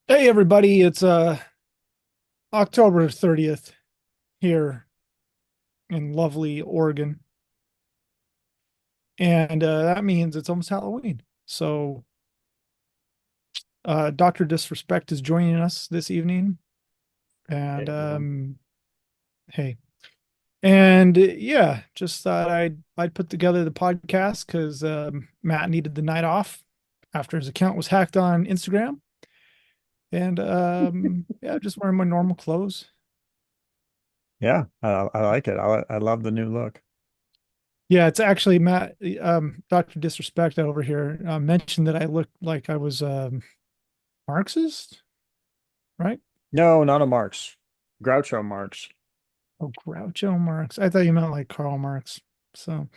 Hey everybody, it's October 30th here in lovely Oregon. And that means it's almost Halloween. So Dr. Disrespect is joining us this evening. Hey, And everyone. hey. And yeah, just thought I'd put together the podcast because Matt needed the night off after his account was hacked on Instagram. And yeah, just wearing my normal clothes. Yeah, I like it. I love the new look. Yeah, it's actually Matt, Dr. Disrespect over here mentioned that I looked like I was Marxist, right? No, not a Marx. Groucho Marx. Oh, Groucho Marx. I thought you meant like Karl Marx. So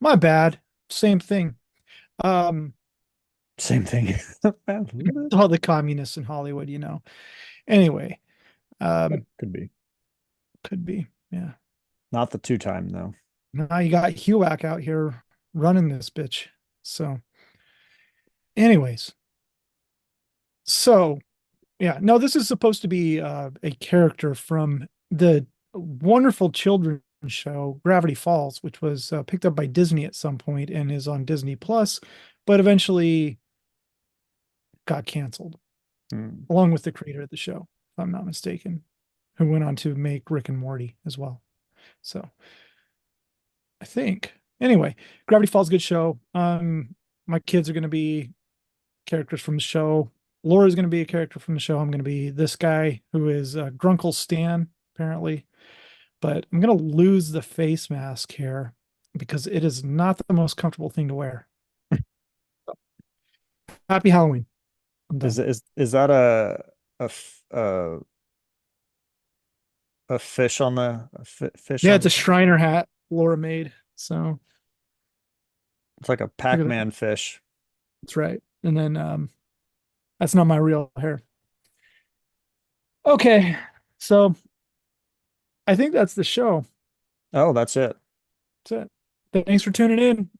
my bad. Same thing. Um, Same thing. all the communists in Hollywood, you know. Anyway, um, Could be. could be. Yeah. Not the two-time though. Now you got HUAC out here running this bitch. So, anyways, so yeah, no, this is supposed to be a character from the wonderful children's show Gravity Falls, which was picked up by Disney at some point and is on Disney Plus, but eventually got canceled, Hmm. along with the creator of the show, if I'm not mistaken, who went on to make Rick and Morty as well. So I think anyway, Gravity Falls, good show. My kids are going to be characters from the show. Laura's going to be a character from the show. I'm going to be this guy who is Grunkle Stan, apparently. But I'm going to lose the face mask here because it is not the most comfortable thing to wear. Happy Halloween. I'm Is done. is that a f- a fish on fish Yeah, on it's a the head? Shriner hat Laura made. So It's like a look at that. Pac-Man fish. That's right. And then that's not my real hair. Okay. So I think that's the show. Oh, that's it. That's it. Thanks for tuning in. It's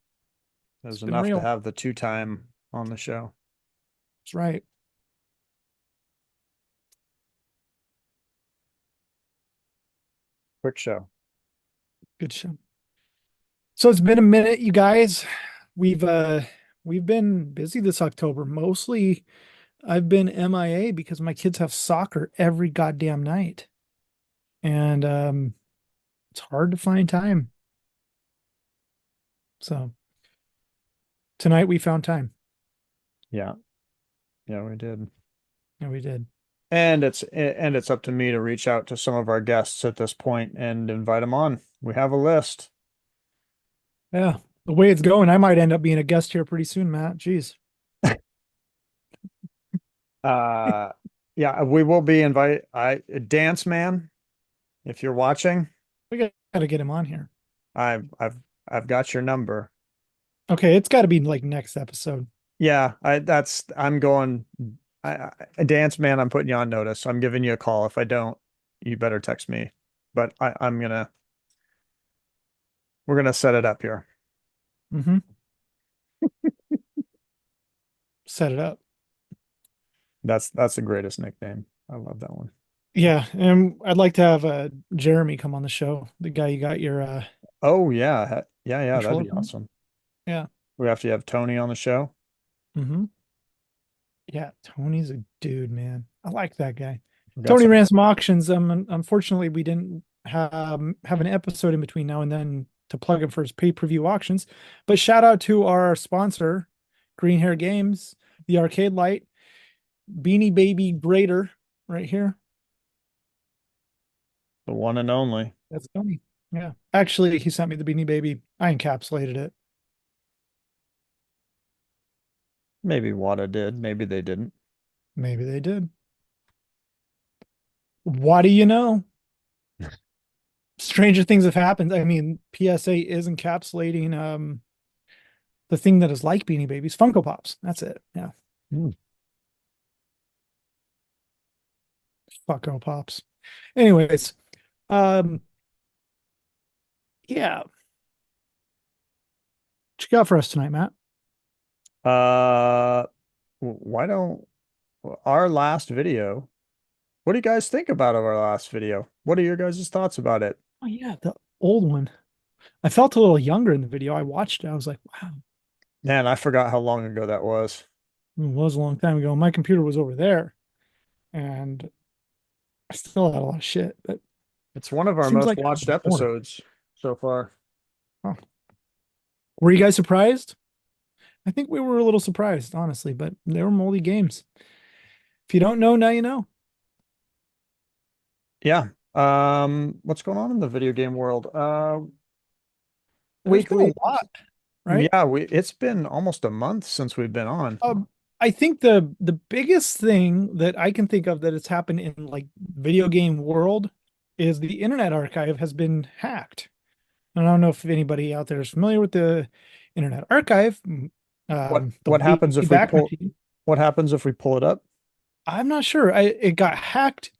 There's been enough to real. have the two-time on the show. That's right. Quick show. Good show. So it's been a minute, you guys. We've been busy this October. Mostly I've been MIA because my kids have soccer every goddamn night. And it's hard to find time. So tonight we found time. Yeah, yeah, we did. And we did. And it's up to me to reach out to some of our guests at this point and invite them on. We have a list. Yeah. The way it's going, I might end up being a guest here pretty soon, Matt. Jeez. Uh, yeah, we will be invite I Dance Man, if you're watching, We gotta get him on here. I've I've I've got your number. Okay, it's gotta be like next episode. Yeah, I'm going. Dance Man, I'm putting you on notice. I'm giving you a call. If I don't, you better text me. But we're gonna set it up here. Mm-hmm. Set it up. That's the greatest nickname. I love that one. Yeah, and I'd like to have Jeremy come on the show, the guy you got your Oh yeah, yeah, that'd controller be from. awesome. Yeah. We have to have Tony on the show. Mm-hmm. Yeah, Tony's a dude, man. I like that guy. We've got Tony some. Ransom Auctions. Unfortunately, we didn't have an episode in between now and then to plug him for his pay-per-view auctions. But shout out to our sponsor, Green Hair Games, the arcade light, Beanie Baby Grader, right here. The one and only. That's Tony. Yeah. Actually, he sent me the Beanie Baby. I encapsulated it. Maybe Wada did. Maybe they didn't. Maybe they did. What do you know? Stranger things have happened. I mean, PSA is encapsulating the thing that is like Beanie Babies, Funko Pops. That's it. Yeah, Hmm. Funko Pops. Anyways, um, yeah. What you got for us tonight, Matt? Uh, why don't our last video. What do you guys think about our last video? What are your guys' thoughts about it? Oh yeah, the old one. I felt a little younger in the video. I watched it. I was like, wow, Man, I forgot how long ago that was. it was a long time ago. My computer was over there, and I still had a lot of shit. But It's one of our seems most like it watched was more. episodes so far. Huh. Were you guys surprised? I think we were a little surprised, honestly, but they were moldy games. If you don't know, now you know. Yeah. What's going on in the video game world? There's been a Weekly. lot, right? Yeah, it's been almost a month since we've been on. I think the biggest thing that I can think of that has happened in like video game world is the Internet Archive has been hacked. And I don't know if anybody out there is familiar with the Internet Archive, the What happens if we Wayback pull Machine. what happens if we pull it up? I'm not sure. It got hacked,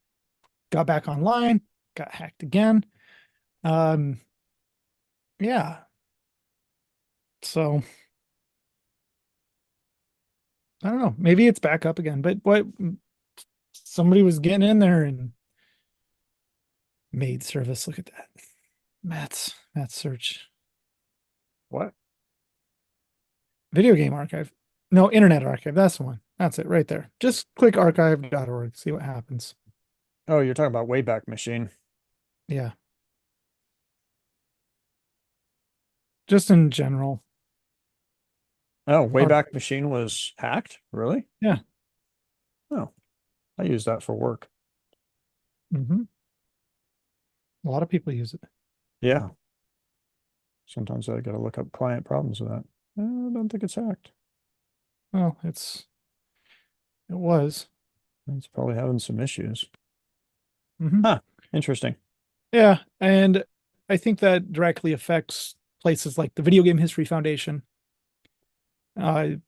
got back online, got hacked again. Um, yeah. So I don't know. Maybe it's back up again. But what somebody was getting in there and maid service. Look at that. Matt's search. What? Video game archive. No, Internet Archive. That's the one. That's it right there. Just click archive.org, see what happens. Oh, you're talking about Wayback Machine. Yeah. Just in general. Oh, Archive. Wayback Machine was hacked? Really? Yeah. Oh, I use that for work. Hmm. A lot of people use it. Yeah. Sometimes I gotta look up client problems with that. I don't think it's hacked. Well, it was. It's probably having some issues. Hmm. Huh. Interesting. Yeah. And I think that directly affects places like the Video Game History Foundation,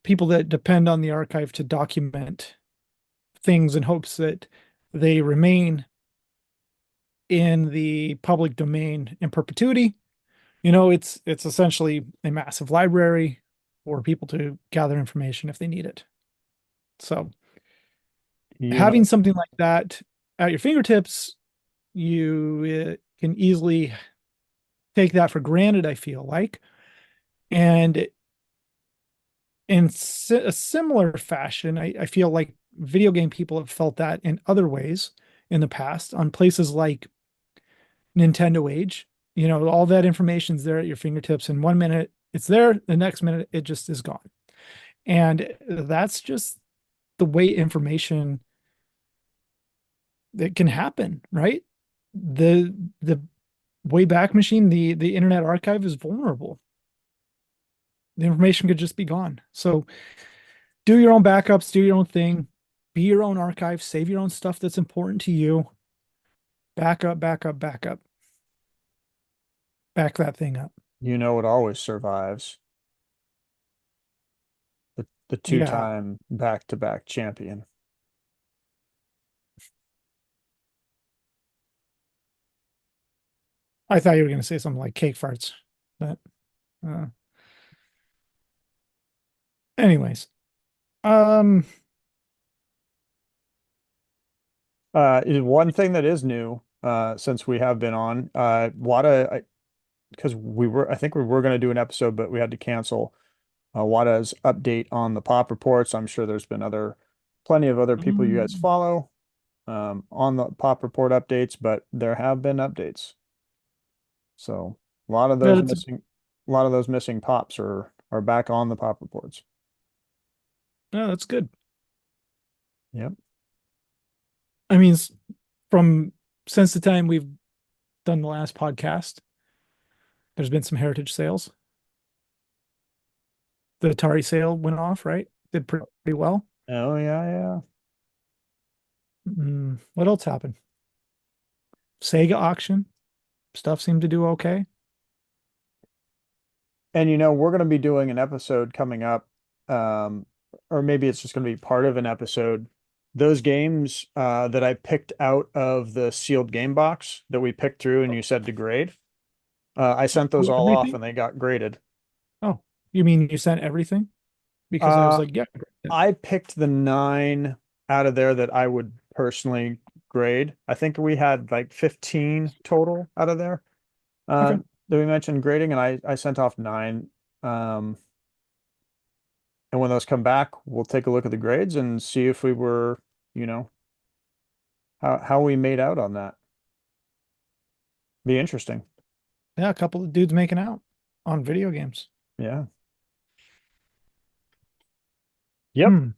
people that depend on the archive to document things in hopes that they remain in the public domain in perpetuity. It's essentially a massive library for people to gather information if they need it. So You having know, something like that at your fingertips, you can easily take that for granted, I feel like. And in a similar fashion, I feel like video game people have felt that in other ways in the past on places like Nintendo Age. All that information's there at your fingertips. And 1 minute it's there, the next minute it just is gone. And that's just the way information that can happen, right? The Wayback Machine, the Internet Archive is vulnerable. The information could just be gone. So do your own backups, do your own thing, be your own archive, save your own stuff that's important to you. Back up, back up, back up. Back that thing up. you know it always survives. The Yeah. two-time back-to-back champion. I thought you were going to say something like cake farts, but uh, anyways, um, Is one thing that is new, since we have been on, Wada, because I think we were going to do an episode, but we had to cancel. Wada's update on the pop reports. I'm sure there's been plenty of other people you guys mm, follow, on the pop report updates, but there have been updates. So a lot of yeah, those missing, a lot of those missing pops are back on the pop reports. that's good. Yep. I mean, from since the time we've done the last podcast, there's been some heritage sales. The Atari sale went off, right? Did pretty well. Oh yeah, yeah. What else happened? Sega auction stuff seemed to do okay. And we're going to be doing an episode coming up, um, or maybe it's just going to be part of an episode. Those games that I picked out of the sealed game box that we picked through and you said to grade, I sent those all off Everything? and they got graded. Oh, you mean you sent everything? Because I was Uh, like, yeah. I picked the 9 out of there that I would personally grade. I think we had like 15 total out of there. Okay. That we mentioned grading, and I sent off 9. And when those come back, we'll take a look at the grades and see if we were, you know, how we made out on that. Be interesting. Yeah, a couple of dudes making out on video games. Yeah. Yep. Hmm.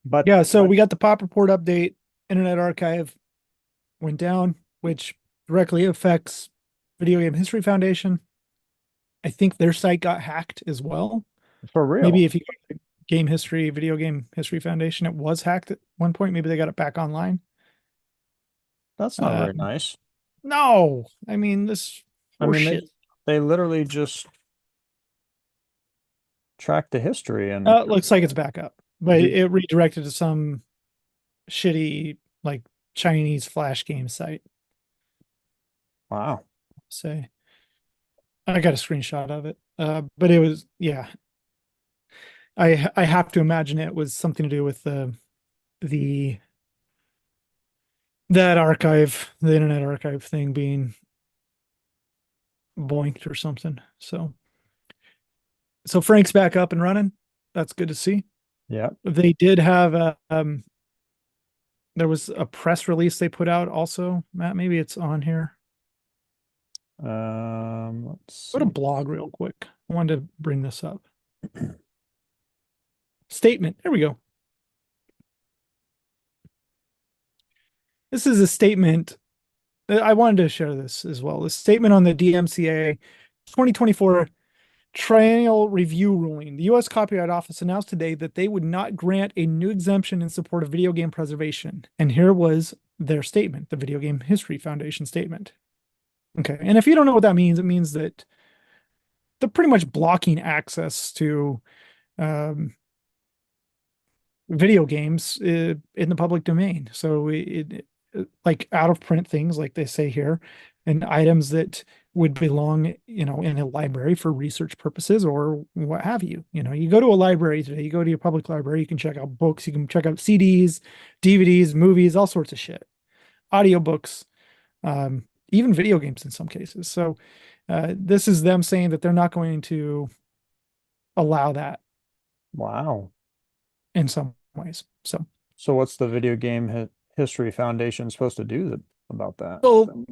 But Yeah, so we got the pop report update. Internet Archive went down, which directly affects Video Game History Foundation. I think their site got hacked as well. for real, Maybe if you go to Game History, Video Game History Foundation, it was hacked at one point. Maybe they got it back online. that's not very Um, nice. no, I mean this I mean, horseshit. they literally just track the history and It looks like it's back up, but did, it redirected to some shitty like Chinese flash game site. wow. Say, I got a screenshot of it. But it was, yeah. I have to imagine it was something to do with the that archive, the Internet Archive thing being boinked or something. So Frank's back up and running. That's good to see. Yeah. They did have there was a press release they put out also. Matt, maybe it's on here. Let's Go to see. blog real quick. I wanted to bring this up. Statement. There we go. This is a statement. I wanted to share this as well. A statement on the DMCA 2024 Triennial Review ruling. The U.S. Copyright Office announced today that they would not grant a new exemption in support of video game preservation. And here was their statement, the Video Game History Foundation statement. Okay. And if you don't know what that means, it means that they're pretty much blocking access to video games in the public domain. So like out of print things, like they say here, and items that would belong, in a library for research purposes or what have you. You go to a library today, you go to your public library, you can check out books, you can check out CDs, DVDs, movies, all sorts of shit, audiobooks, even video games in some cases. So this is them saying that they're not going to allow that Wow. in some ways. So what's the Video Game History Foundation supposed to do about that? So,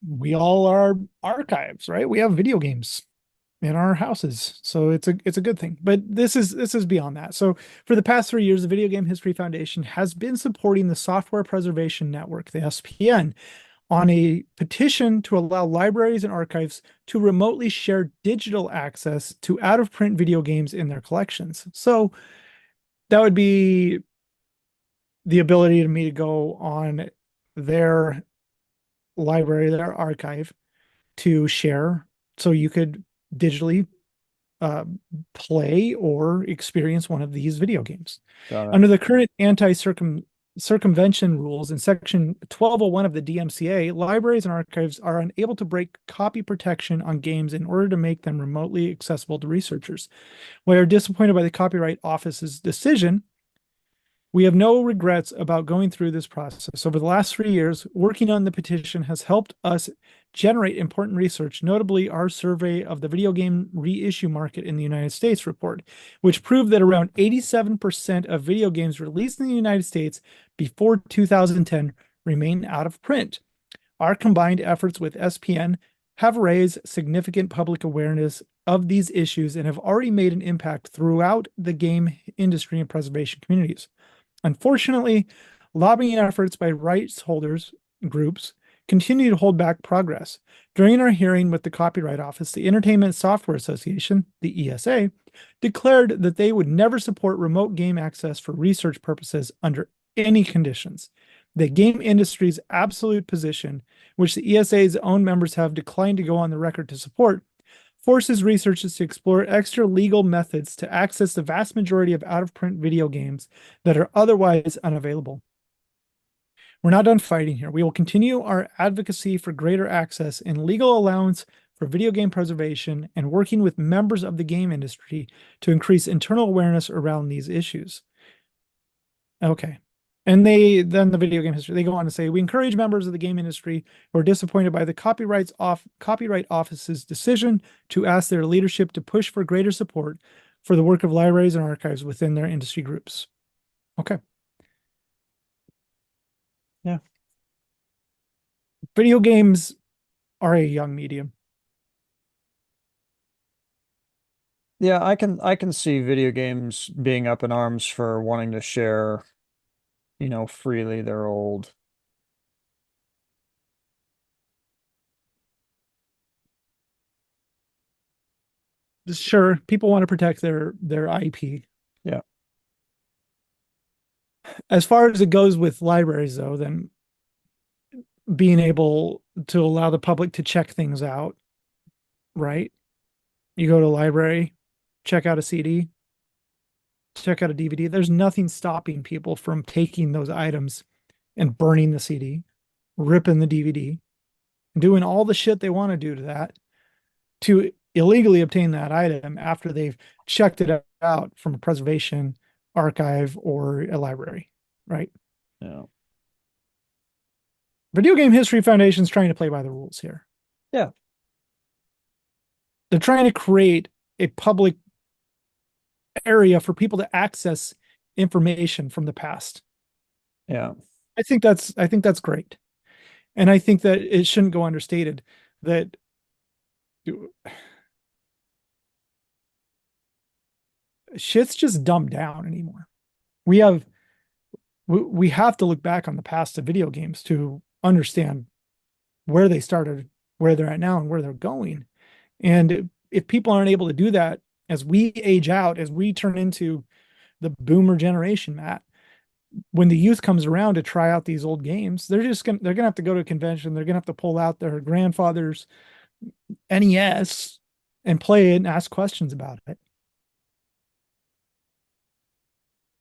we all are archives, right? We have video games in our houses. So it's a good thing. But this is beyond that. So for the past 3 years, the Video Game History Foundation has been supporting the Software Preservation Network, the SPN, on a petition to allow libraries and archives to remotely share digital access to out-of-print video games in their collections. So that would be the ability to me to go on their library, their archive, to share, so you could digitally play or experience one of these video games. Under the current anti-circumvention rules in Section 1201 of the DMCA, libraries and archives are unable to break copy protection on games in order to make them remotely accessible to researchers. We are disappointed by the Copyright Office's decision. We have no regrets about going through this process. Over the last 3 years, working on the petition has helped us generate important research, notably our survey of the video game reissue market in the United States report, which proved that around 87% of video games released in the United States before 2010 remain out of print. Our combined efforts with SPN have raised significant public awareness of these issues and have already made an impact throughout the game industry and preservation communities. Unfortunately, lobbying efforts by rights holders groups continue to hold back progress. During our hearing with the Copyright Office, the Entertainment Software Association, the ESA, declared that they would never support remote game access for research purposes under any conditions. The game industry's absolute position, which the ESA's own members have declined to go on the record to support, forces researchers to explore extra legal methods to access the vast majority of out-of-print video games that are otherwise unavailable. We're not done fighting here. We will continue our advocacy for greater access and legal allowance for video game preservation and working with members of the game industry to increase internal awareness around these issues. Okay. And then the video game history, they go on to say, we encourage members of the game industry who are disappointed by the copyright office's decision to ask their leadership to push for greater support for the work of libraries and archives within their industry groups. Okay. Yeah. Video games are a young medium. Yeah, I can see video games being up in arms for wanting to share, freely their old. Sure, people want to protect their IP. Yeah. As far as it goes with libraries, though, then being able to allow the public to check things out, right? You go to a library, check out a CD, check out a DVD. There's nothing stopping people from taking those items and burning the CD, ripping the DVD, doing all the shit they want to do to that to illegally obtain that item after they've checked it out from a preservation archive or a library, right? Yeah. Video Game History Foundation's trying to play by the rules here. Yeah. They're trying to create a public area for people to access information from the past. Yeah. I think that's great. And I think that it shouldn't go understated that shit's just dumbed down anymore. We have to look back on the past of video games to understand where they started, where they're at now, and where they're going. And if people aren't able to do that as we age out, as we turn into the boomer generation, Matt, when the youth comes around to try out these old games, they're gonna have to go to a convention. They're gonna have to pull out their grandfather's NES and play it and ask questions about it.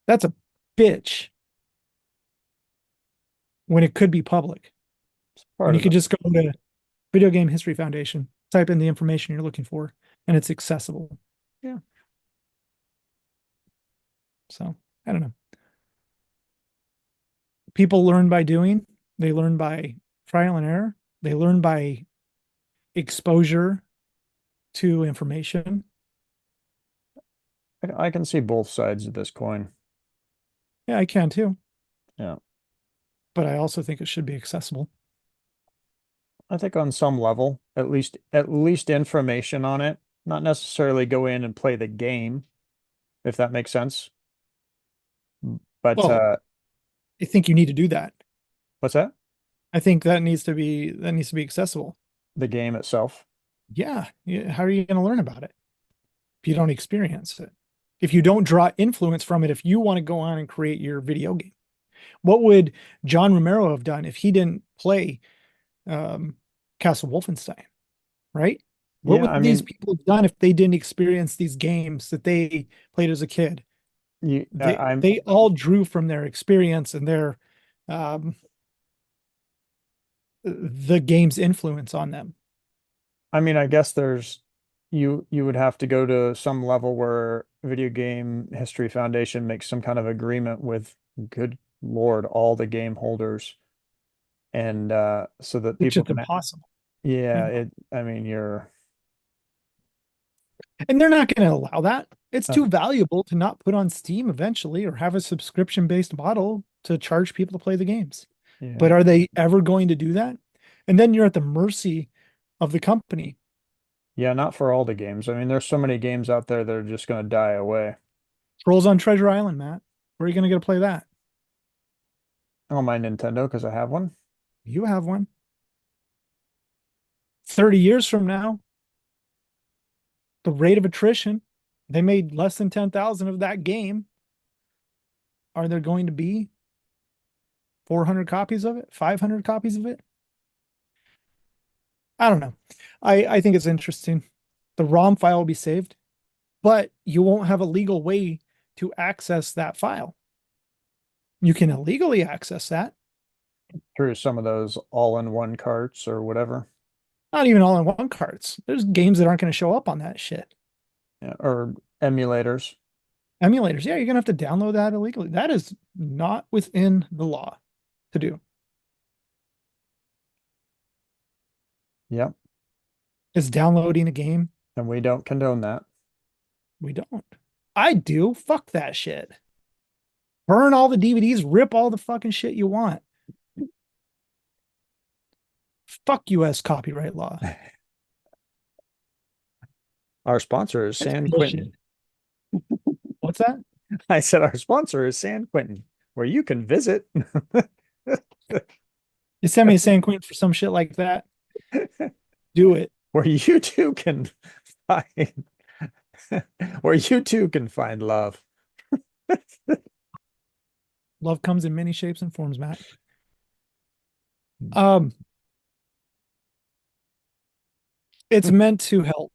That's a bitch when it could be public. And you could just go to Video Game History Foundation, type in the information you're looking for, and it's accessible. Yeah. So I don't know. People learn by doing, they learn by trial and error, they learn by exposure to information. I can see both sides of this coin. Yeah, I can too. Yeah. But I also think it should be accessible. I think on some level, at least information on it, not necessarily go in and play the game, if that makes sense. But Well, I think you need to do that. what's that? I think that needs to be accessible. The game itself. Yeah. How are you going to learn about it if you don't experience it? If you don't draw influence from it, if you want to go on and create your video game, what would John Romero have done if he didn't play Castle Wolfenstein, right? What Yeah, would I these mean, people have done if they didn't experience these games that they played as a kid? They all drew from their experience and their um, the game's influence on them. I guess you would have to go to some level where Video Game History Foundation makes some kind of agreement with, good Lord, all the game holders, and so that Which people is can, impossible. yeah, Yeah. you're And they're not going to allow that. It's uh, too valuable to not put on Steam eventually or have a subscription based model to charge people to play the games. yeah. But are they ever going to do that? And then you're at the mercy of the company. Yeah, not for all the games. I mean, there's so many games out there that are just going to die away. Trolls on Treasure Island, Matt. Where are you going to get to play that? On my Nintendo because I have one. You have one. 30 years from now, the rate of attrition, they made less than 10,000 of that game. Are there going to be 400 copies of it? 500 copies of it? I don't know. I think it's interesting. The ROM file will be saved, but you won't have a legal way to access that file. You can illegally access that. Through some of those all-in-one carts or whatever. Not even all in one carts. There's games that aren't going to show up on that shit. Yeah, or emulators. Emulators, yeah, you're gonna have to download that illegally. That is not within the law to do. Yep. Is downloading a game. And we don't condone that. We don't. I do. Fuck that shit. Burn all the DVDs, rip all the fucking shit you want. Fuck US copyright law. Our sponsor is That's San bullshit. Quentin. What's that? I said our sponsor is San Quentin, where you can visit. You send me a San Quentin for some shit like that. Do it. Where you too can find where you too can find love. Love comes in many shapes and forms, Matt. Um, it's meant to help,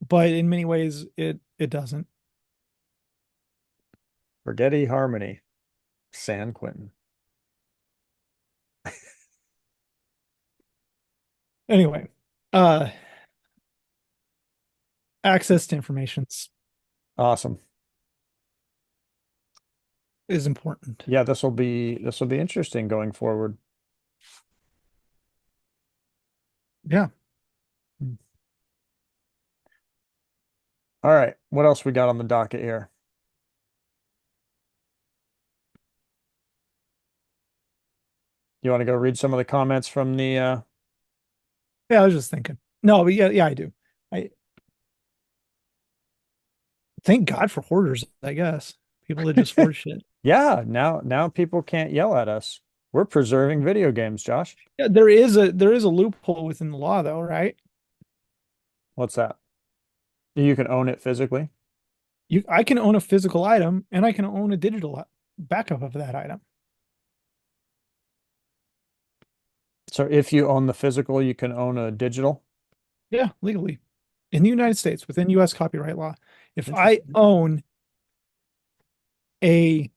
but in many ways it doesn't. Forgetty Harmony, San Quentin. Anyway, uh access to information Awesome. is important. Yeah, this will be interesting going forward. Yeah. All right, what else we got on the docket here? You want to go read some of the comments from the Yeah, I was just thinking. No, but yeah, I do. I thank God for hoarders, I guess. People that just hoard shit. Yeah, now people can't yell at us. We're preserving video games, Josh. Yeah, there is a loophole within the law though, right? What's that? You can own it physically. I can own a physical item and I can own a digital backup of that item. So if you own the physical, you can own a digital. Yeah, legally. In the United States, within US copyright law. If I Interesting. own a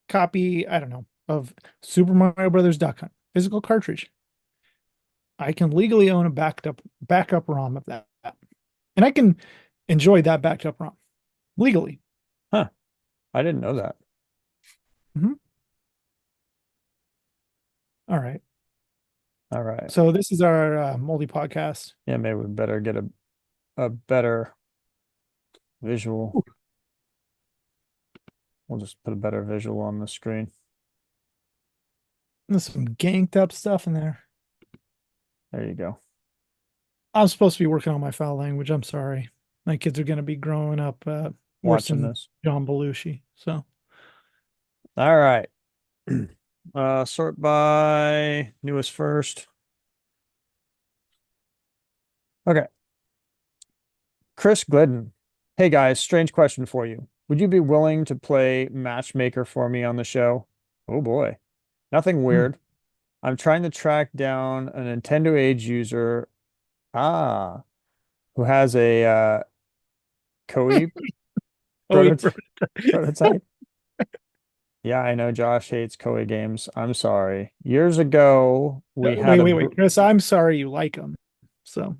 copy, I don't know, of Super Mario Brothers Duck Hunt, physical cartridge, I can legally own a backup ROM of that. And I can enjoy that backed up ROM legally. Huh. I didn't know that. Mhm. All right. All right. So this is our moldy podcast. Yeah, maybe we better get a better visual. Ooh. We'll just put a better visual on the screen. There's some ganked up stuff in there. There you go. I'm supposed to be working on my foul language. I'm sorry. My kids are going to be growing up worse Watching than this. John Belushi. So All right. Sort by newest first. Okay. Chris Glidden. Hey guys, strange question for you. Would you be willing to play matchmaker for me on the show? Oh boy. Nothing hmm. weird. I'm trying to track down a Nintendo Age user, who has a Koei Oh, yeah. prototype. Yeah, I know Josh hates Koei games. I'm sorry. Years ago, we had Wait, Chris. I'm sorry you like them. So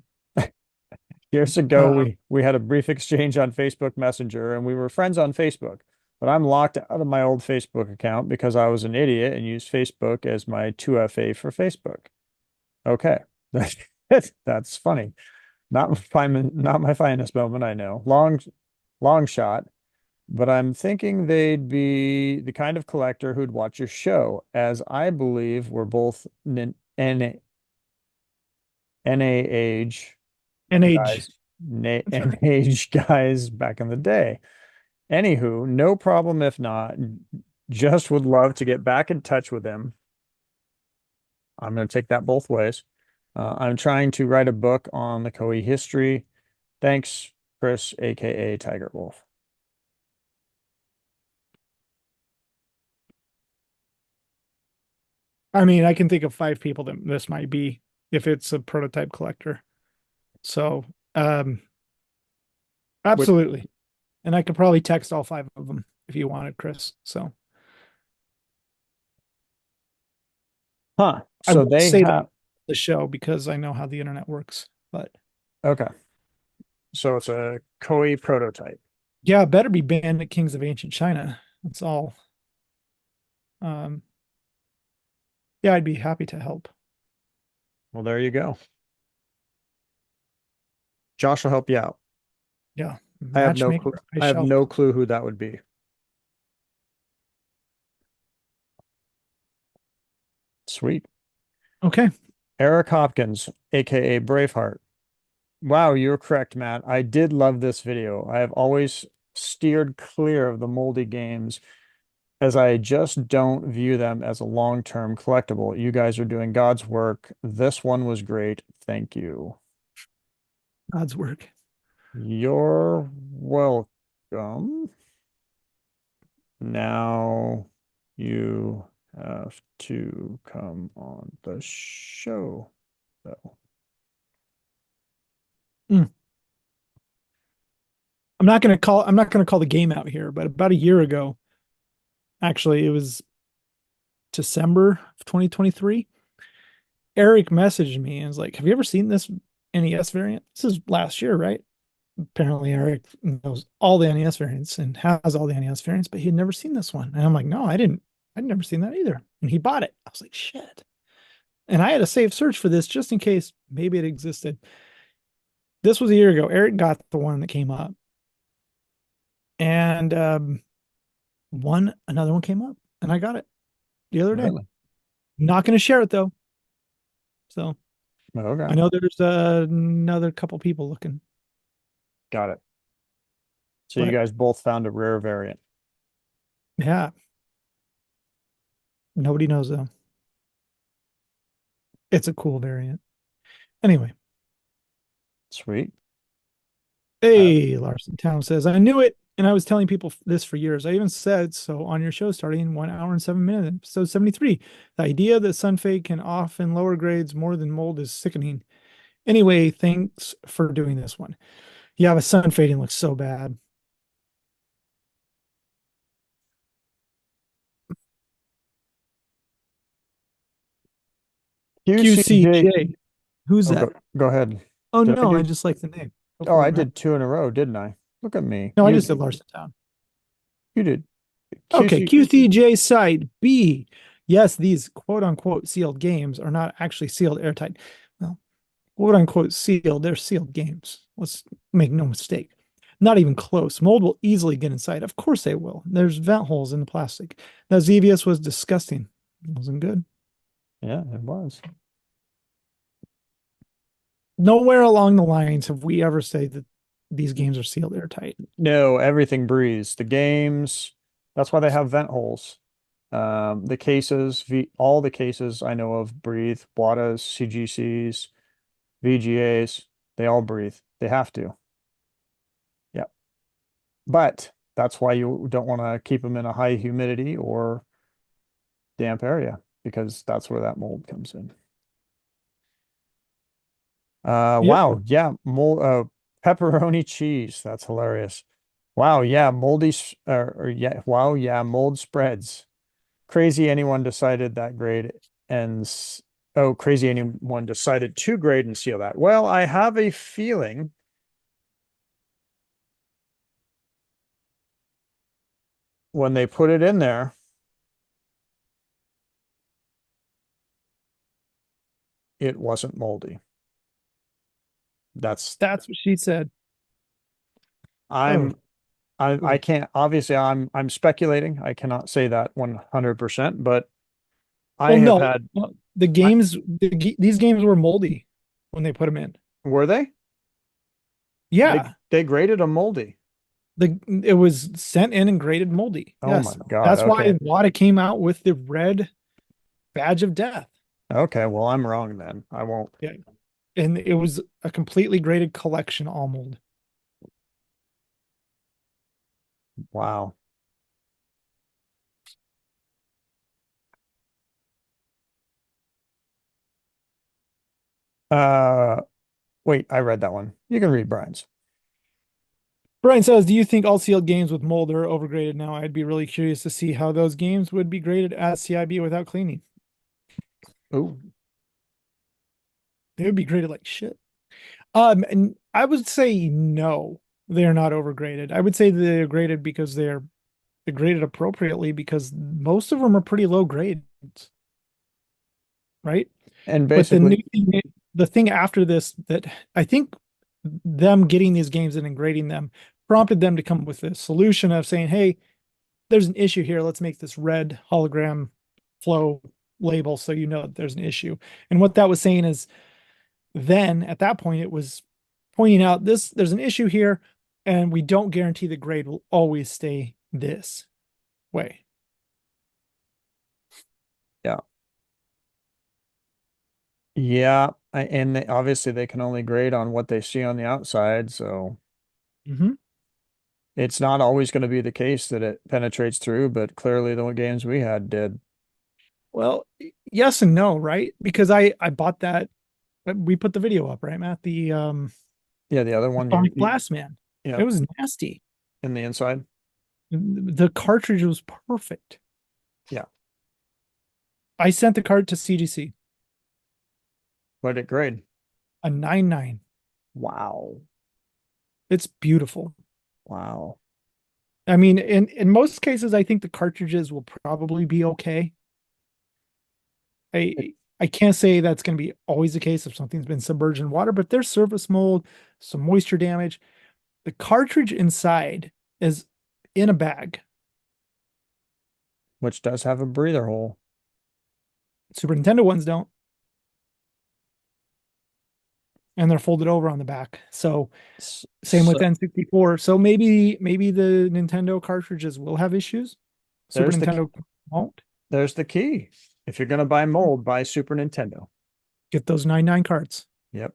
years ago uh, we had a brief exchange on Facebook Messenger and we were friends on Facebook. But I'm locked out of my old Facebook account because I was an idiot and used Facebook as my 2FA for Facebook. Okay. That's funny. Not my finest moment, I know. Long shot. But I'm thinking they'd be the kind of collector who'd watch your show, as I believe we're both NA age an age. guys, NA age guys back in the day. Anywho, no problem if not. Just would love to get back in touch with him. I'm going to take that both ways. I'm trying to write a book on the Koei history. Thanks, Chris, aka Tiger Wolf. I mean, I can think of 5 people that this might be if it's a prototype collector. So Which, absolutely. And I could probably text all 5 of them if you wanted, Chris. So huh? I So won't they say have, the show because I know how the internet works, but okay. So it's a Koei prototype. yeah, it better be Bandit Kings of Ancient China. That's all. Um, yeah, I'd be happy to help. Well, there you go. Josh will help you out. Yeah, I have no clue. matchmaker, I I have shall. no clue who that would be. Sweet. Okay. Eric Hopkins, aka Braveheart. Wow, you're correct, Matt. I did love this video. I have always steered clear of the moldy games as I just don't view them as a long-term collectible. You guys are doing God's work. This one was great. Thank you. God's work. You're welcome. Now you have to come on the show, though. Mm. I'm not gonna call the game out here, but about a year ago, actually, it was December of 2023. Eric messaged me and was like, "Have you ever seen this NES variant? This is last year, right?" Apparently, Eric knows all the NES variants and has all the NES variants, but he had never seen this one. And I'm like, "No, I didn't. I'd never seen that either." And he bought it. I was like, "Shit." And I had a safe search for this just in case maybe it existed. This was a year ago. Eric got the one that came up, and another one came up, and I got it the other day. Really? Not going to share it though. So I Okay. know there's another couple people looking, Got it. So you but guys both found a rare variant. yeah, nobody knows though. It's a cool variant. Anyway, Sweet. Uh, hey, Larson Town says, I knew it. And I was telling people this for years. I even said so on your show starting in 1 hour and 7 minutes, episode 73. The idea that Sunfade can off in lower grades more than mold is sickening. Anyway, thanks for doing this one. Yeah, but sun fading looks so bad. QCJ. QCJ. Who's Oh, that? go ahead. Oh Did I no, I do? just like the name. Go Oh, for I it, Matt. did two in a row, didn't I? Look at me. No, I just did Larson Town. You did. Okay, QC. QCJ side B. Yes, these quote unquote sealed games are not actually sealed airtight. Well, quote unquote sealed, they're sealed games. Let's make no mistake. Not even close. Mold will easily get inside. Of course they will. There's vent holes in the plastic. That Xevious was disgusting. It wasn't good. Yeah, it was. Nowhere along the lines have we ever said that these games are sealed airtight. No, everything breathes. The games, that's why they have vent holes. The cases, all the cases I know of breathe. WATAs, CGCs, VGAs, they all breathe. They have to. Yeah. But that's why you don't want to keep them in a high humidity or damp area because that's where that mold comes in. Yep. Wow, yeah, mold pepperoni cheese. That's hilarious. Wow, yeah, or yeah, wow, yeah, mold spreads. Crazy anyone decided that grade and oh, crazy anyone decided to grade and seal that. Well, I have a feeling when they put it in there, it wasn't moldy. That's That's what she said. Oh, I'm I cool. can't obviously I'm speculating. I cannot say that 100%, but I Well, have no, had no, the I, games, these games were moldy when they put them in. were they? They Yeah, they graded a moldy. it was sent in and graded moldy. Oh my Yes, God. that's why Okay. Wada came out with the red badge of death. Okay, well, I'm wrong then. I won't. Yeah, and it was a completely graded collection, all mold. Wow. Uh Wait, I read that one. You can read Brian's. Brian says, "Do you think all sealed games with mold are overgraded now? I'd be really curious to see how those games would be graded at CIB without cleaning." Oh. It would be graded like shit. And I would say no, they're not overgraded. I would say they're graded because they're graded appropriately because most of them are pretty low grades, right? And But the new basically, thing, the thing after this that I think them getting these games in and grading them prompted them to come up with a solution of saying, hey, there's an issue here. Let's make this red hologram flow label so you know that there's an issue. And what that was saying is then at that point, it was pointing out this, there's an issue here, and we don't guarantee the grade will always stay this way. yeah. Yeah, and obviously they can only grade on what they see on the outside, so Mm-hmm. it's not always going to be the case that it penetrates through, but clearly the games we had did. Well, yes and no, right? Because I bought that. We put the video up, right, Matt? Yeah, the other one Sonic Blast Man. yeah, It was nasty. in the inside. The cartridge was perfect. Yeah. I sent the card to CGC, What did it grade? a 9.9. Wow. It's beautiful. Wow. I mean, in most cases, I think the cartridges will probably be okay. I can't say that's going to be always the case if something's been submerged in water, but there's surface mold, some moisture damage. The cartridge inside is in a bag. Which does have a breather hole. Super Nintendo ones don't, and they're folded over on the back. So same with So N64. So maybe the Nintendo cartridges will have issues. Super there's the Nintendo won't. there's the key. If you're gonna buy mold, buy Super Nintendo. Get those 9.9 cards. Yep.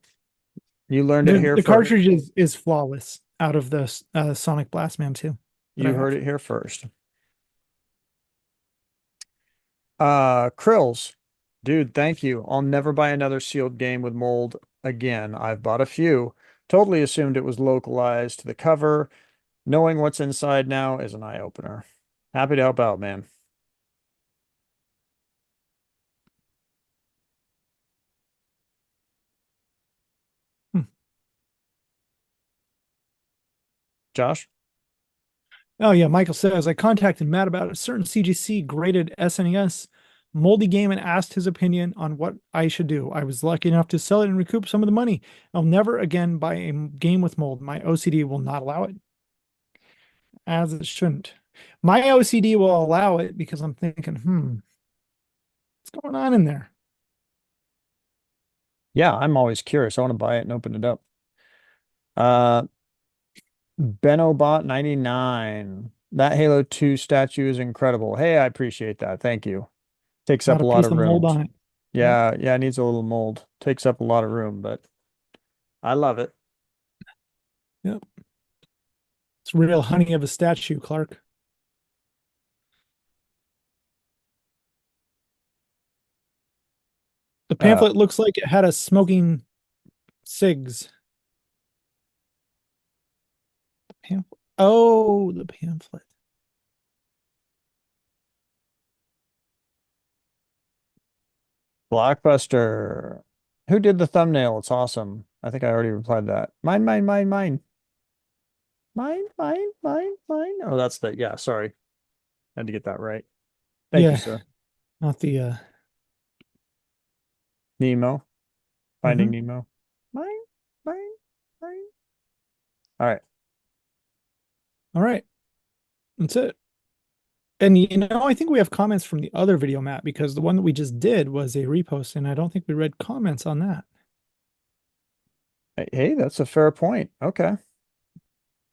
You learned it The here the first. cartridge is flawless out of the Sonic Blast Man 2 that I You heard have. it here first. Krills. Dude, thank you. I'll never buy another sealed game with mold again. I've bought a few. Totally assumed it was localized to the cover. Knowing what's inside now is an eye opener. Happy to help out, man. Hmm. Josh? Oh yeah, Michael says I contacted Matt about a certain CGC graded SNES moldy game and asked his opinion on what I should do. I was lucky enough to sell it and recoup some of the money. I'll never again buy a game with mold. My OCD will not allow it, as it shouldn't. My OCD will allow it because I'm thinking, what's going on in there? Yeah, I'm always curious. I want to buy it and open it up. Uh, Benobot 99. That Halo 2 statue is incredible. Hey, I appreciate that. Thank you. Takes up Got a a lot piece of of mold room. on it. Yep. Yeah, it needs a little mold. Takes up a lot of room, but I love it. Yep. It's real honey of a statue, Clark. The Uh, pamphlet looks like it had a smoking cigs. Pamphlet. Oh, the pamphlet. Blockbuster. Who did the thumbnail? It's awesome. I think I already replied to that. Mine, mine, mine, mine. Mine, mine, mine, mine. Oh, that's the, yeah, sorry. Had to get that right. Thank you, Yeah, sir. not the Nemo. Finding mhm. Nemo. Mine, mine, mine. All right. All right. That's it. And I think we have comments from the other video, Matt, because the one that we just did was a repost, and I don't think we read comments on that. Hey, that's a fair point. Okay.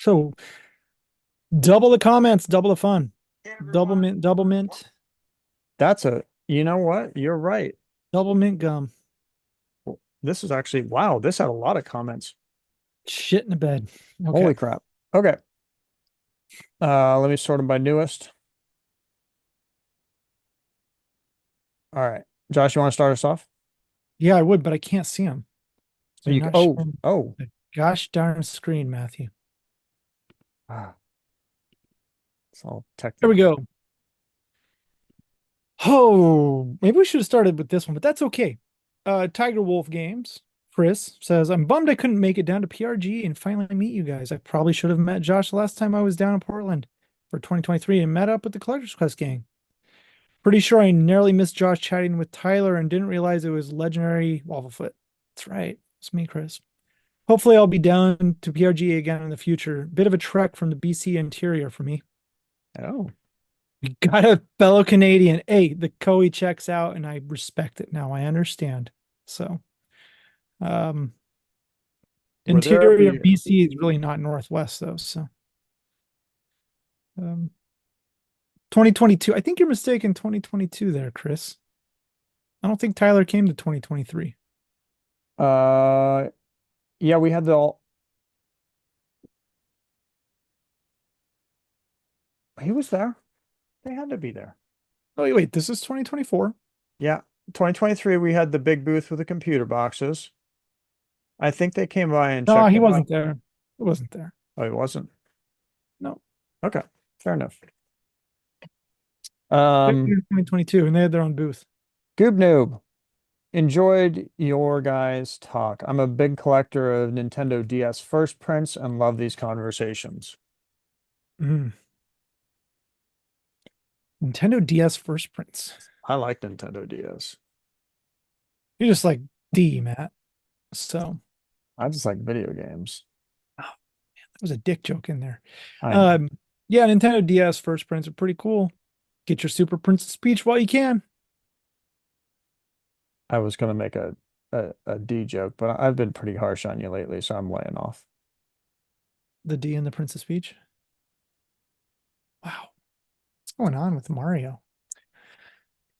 So double the comments, double the fun. Double mint, double mint, That's you know what? You're right. double mint gum. This is actually, wow, this had a lot of comments. Shit in the bed. Okay. Holy crap. Okay. Let me sort them by newest. All right. Josh, you want to start us off? Yeah, I would, but I can't see them. They're not showing Oh. the gosh darn screen, Matthew. Ah, it's all There we technical. go. Oh, maybe we should have started with this one, but that's okay. Tiger Wolf Games Chris says, I'm bummed I couldn't make it down to PRG and finally meet you guys. I probably should have met Josh the last time I was down in Portland for 2023 and met up with the Collectors Quest gang. Pretty sure I narrowly missed Josh chatting with Tyler and didn't realize it was legendary Wafflefoot. That's right. It's me, Chris. Hopefully, I'll be down to PRG again in the future. Bit of a trek from the BC interior for me. Oh, We got a fellow Canadian. Hey, the Coe checks out, and I respect it now. I understand. So, um, were there interior be BC is really not Northwest though. So, um, 2022. I think you're mistaken. 2022 there, Chris. I don't think Tyler came to 2023. uh yeah, we had the all he was there. They had to be there. Oh, wait, this is 2024. Yeah. 2023 we had the big booth with the computer boxes. I think they came by and No, checked he them out. wasn't there. He wasn't there. Oh, he wasn't. No, Okay, fair enough. they're here in 2022, and they had their own booth. Goob Noob, enjoyed your guys' talk. I'm a big collector of Nintendo DS first prints and love these conversations. Mm. Nintendo DS first prints. I like Nintendo DS. You're just like D, Matt. So I just like video games. oh, that was a dick joke in there. I know. Yeah, Nintendo DS first prints are pretty cool. Get your Super Princess Peach while you can. I was gonna make a D joke, but I've been pretty harsh on you lately, so I'm laying off. The D in the Princess Peach. Wow, what's going on with Mario?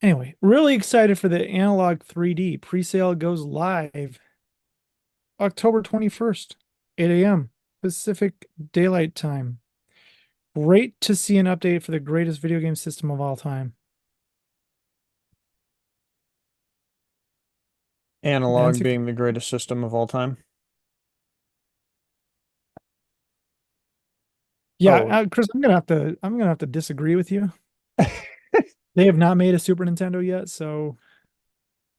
Anyway, really excited for the Analog 3D. Pre-sale goes live October 21st, 8 a.m. Pacific Daylight Time. Great to see an update for the greatest video game system of all time. Analog being the greatest system of all time. Yeah, Oh, Chris, I'm gonna have to disagree with you. They have not made a Super Nintendo yet, so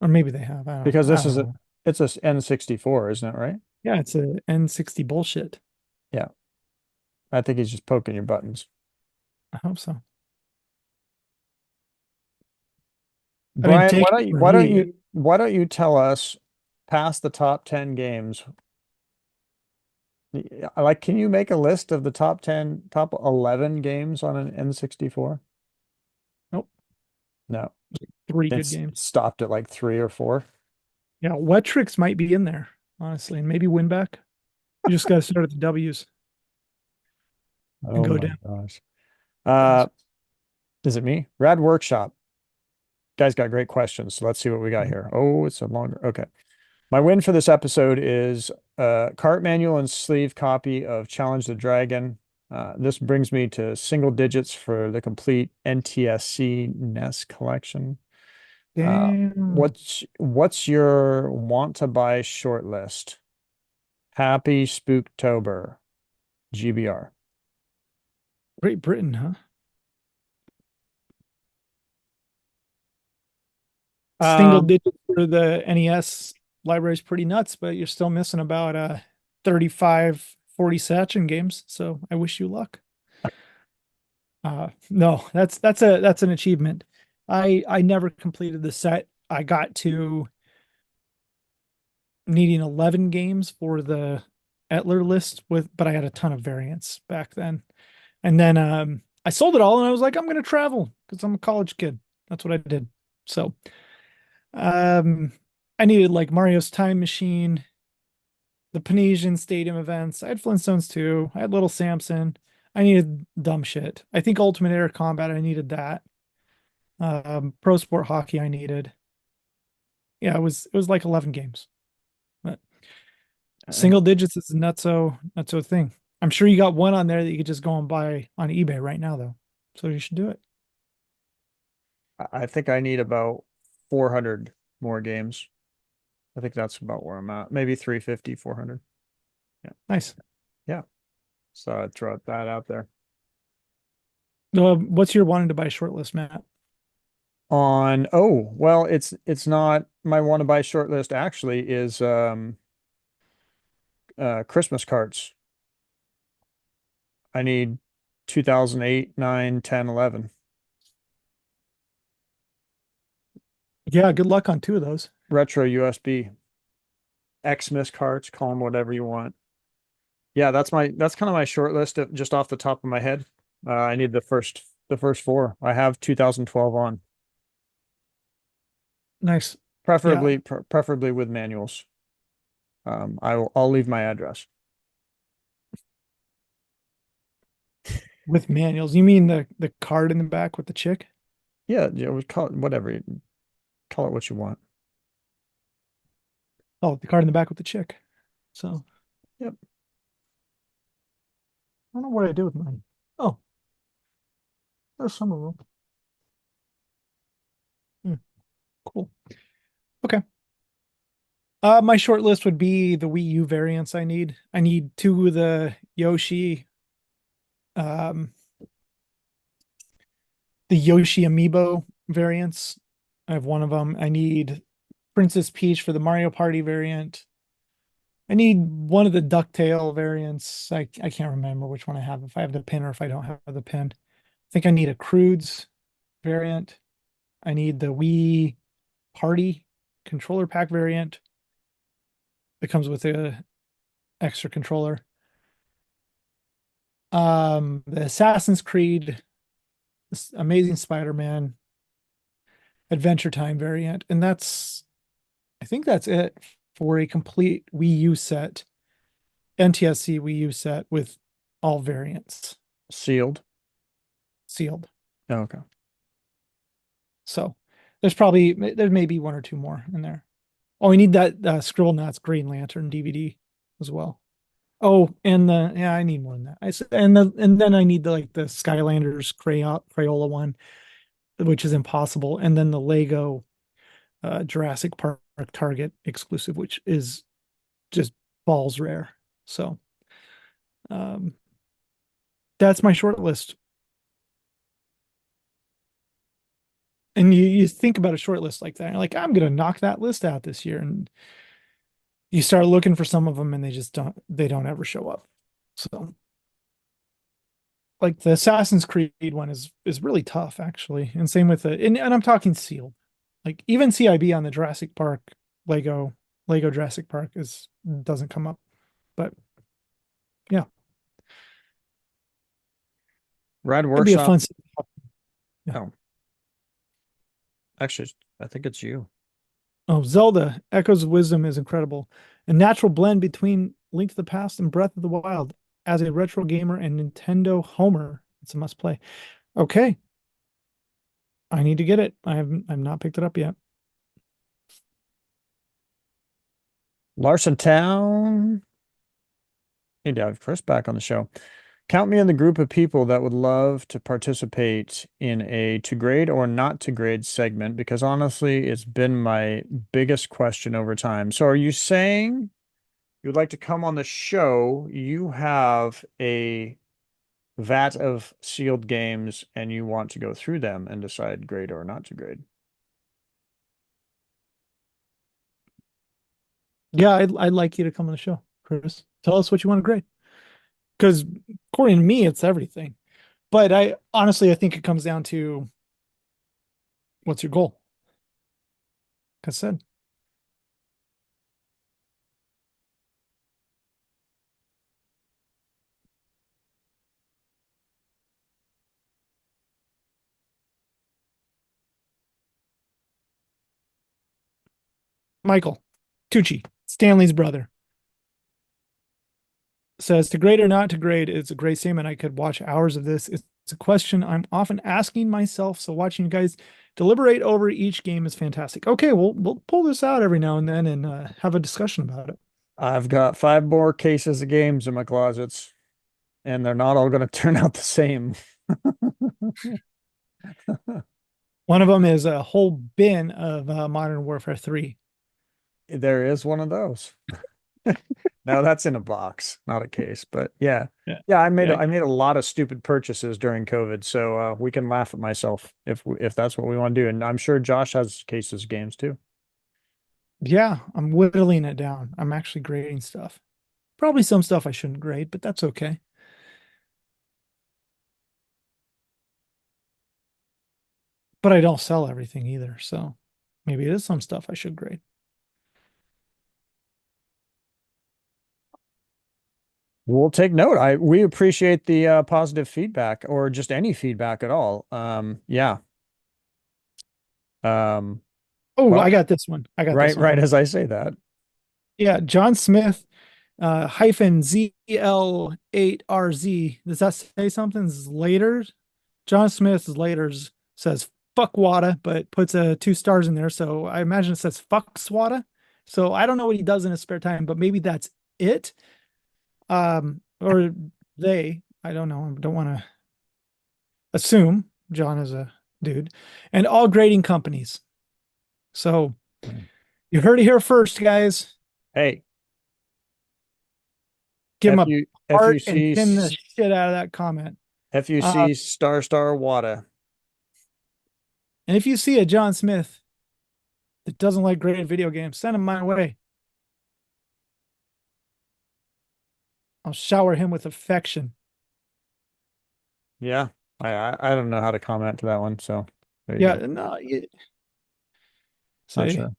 or maybe they have. because I this don't is a know. it's a N64, isn't it, right? Yeah, it's a N60 bullshit. Yeah. I think he's just poking your buttons. I hope so. I didn't Brian, take it for an idiot. why don't you tell us past the top 10 games? Like, can you make a list of the top 10, top 11 games on an N64? Nope, No, 3 good it's games. stopped at like 3 or 4. Yeah, Wetrix might be in there, honestly, and maybe Winback. You just got to start at the W's and Oh go my down. gosh. Uh, is it me? Rad Workshop. Guys got great questions. So let's see what we got here. Oh, it's a longer. Okay. My win for this episode is cart manual and sleeve copy of Challenge the Dragon. This brings me to single digits for the complete NTSC NES collection. Damn. What's your want to buy short list? Happy Spooktober, GBR. Great Britain, huh? Single Um, digit for the NES library is pretty nuts, but you're still missing about 35, 40 Saturn games. So I wish you luck. No, that's an achievement. I never completed the set. I got to needing 11 games for the Etler list but I had a ton of variants back then. And then I sold it all and I was like, I'm gonna travel because I'm a college kid. That's what I did. So um I needed like Mario's Time Machine, the Panesian Stadium events. I had Flintstones too. I had Little Samson. I needed dumb shit. I think Ultimate Air Combat, I needed that. Pro Sport Hockey, I needed. Yeah, it was like 11 games. But single digits is a nutso thing. I'm sure you got one on there that you could just go and buy on eBay right now, though. So you should do it. I think I need about 400 more games. I think that's about where I'm at. Maybe 350, 400. Yeah. Nice. Yeah. So I'd throw that out there. What's your wanting to buy short list, Matt? On, oh, well, it's not my want to buy short list actually is Christmas cards. I need 2008, 9, 10, 11. Yeah, good luck on two of those. Retro USB. Xmas cards, call them whatever you want. Yeah, that's kind of my short list just off the top of my head. I need the first four. I have 2012 on, Nice. Yeah, preferably with manuals. I'll leave my address. with manuals. You mean the card in the back with the chick? Yeah, we call it whatever. Call it what you want. Oh, the card in the back with the chick. So Yep. I don't know what I did with mine. Oh, there's some of them. Hmm, cool. Okay. My short list would be the Wii U variants I need. I need two of the Yoshi, um, the Yoshi Amiibo variants. I have one of them. I need Princess Peach for the Mario Party variant. I need one of the DuckTale variants. I can't remember which one I have, if I have the pin or if I don't have the pin. I think I need a Crudes variant. I need the Wii Party controller pack variant that comes with a extra controller. The Assassin's Creed, this Amazing Spider-Man Adventure Time variant, and I think that's it for a complete Wii U set, NTSC Wii U set with all variants Sealed. sealed. Oh, okay. So there may be one or two more in there. Oh, we need that Scribblenauts Green Lantern DVD as well. Oh, and I need more than that. And then I need the Skylanders Crayola one, which is impossible, and then the Lego Jurassic Park Target exclusive, which is just balls rare. So um, that's my short list. And you think about a short list like that, you're like, I'm gonna knock that list out this year, and you start looking for some of them, and they don't ever show up. So like the Assassin's Creed one is really tough actually, and same with and I'm talking sealed. Like even CIB on the Jurassic Park Lego Lego Jurassic Park is doesn't come up, but yeah, Rad it'd be a Workshop. fun. Yeah. Oh, actually, I think it's you. Oh, Zelda Echoes of Wisdom is incredible. A natural blend between Link to the Past and Breath of the Wild. As a retro gamer and Nintendo homer, it's a must play. Okay, I need to get it. I've not picked it up yet. Larson Town. Need to have Chris back on the show. Count me in the group of people that would love to participate in a to grade or not to grade segment, because honestly, it's been my biggest question over time. So are you saying you would like to come on the show? You have a vat of sealed games and you want to go through them and decide grade or not to grade. Yeah, I'd like you to come on the show, Chris. Tell us what you want to grade. Because according to me, it's everything. But I honestly, I think it comes down to what's your goal? Like I said, Michael Tucci, Stanley's brother, says to grade or not to grade. It's a great statement. I could watch hours of this. It's a question I'm often asking myself. So watching you guys deliberate over each game is fantastic. Okay, we'll pull this out every now and then and have a discussion about it. I've got 5 more cases of games in my closets, and they're not all going to turn out the same. One of them is a whole bin of Modern Warfare 3. There is one of those. No, that's in a box, not a case. But yeah, Yeah. yeah, Yeah. I made a lot of stupid purchases during COVID, so we can laugh at myself if that's what we want to do. And I'm sure Josh has cases of games too. Yeah, I'm whittling it down. I'm actually grading stuff. Probably some stuff I shouldn't grade, but that's okay. But I don't sell everything either, so maybe it is some stuff I should grade. We'll take note. We appreciate the positive feedback or just any feedback at all. Yeah. Um, Oh, well, I got this one. I got this one. right as I say that. Yeah, John Smith hyphen ZL8RZ. Does that say something? Later? John Smith's later says fuck Wada, but puts 2 stars in there. So I imagine it says fuck Swada. So I don't know what he does in his spare time, but maybe that's it. Or they, I don't know. I don't want to assume John is a dude. And all grading companies. So you heard it here first, guys. Hey, Give him a heart and FUC pin the shit out of that comment. FUC star Wada. And if you see a John Smith that doesn't like graded video games, send him my way. I'll shower him with affection. Yeah. I don't know how to comment to that one, so there you Yeah, go. no, Not say sure.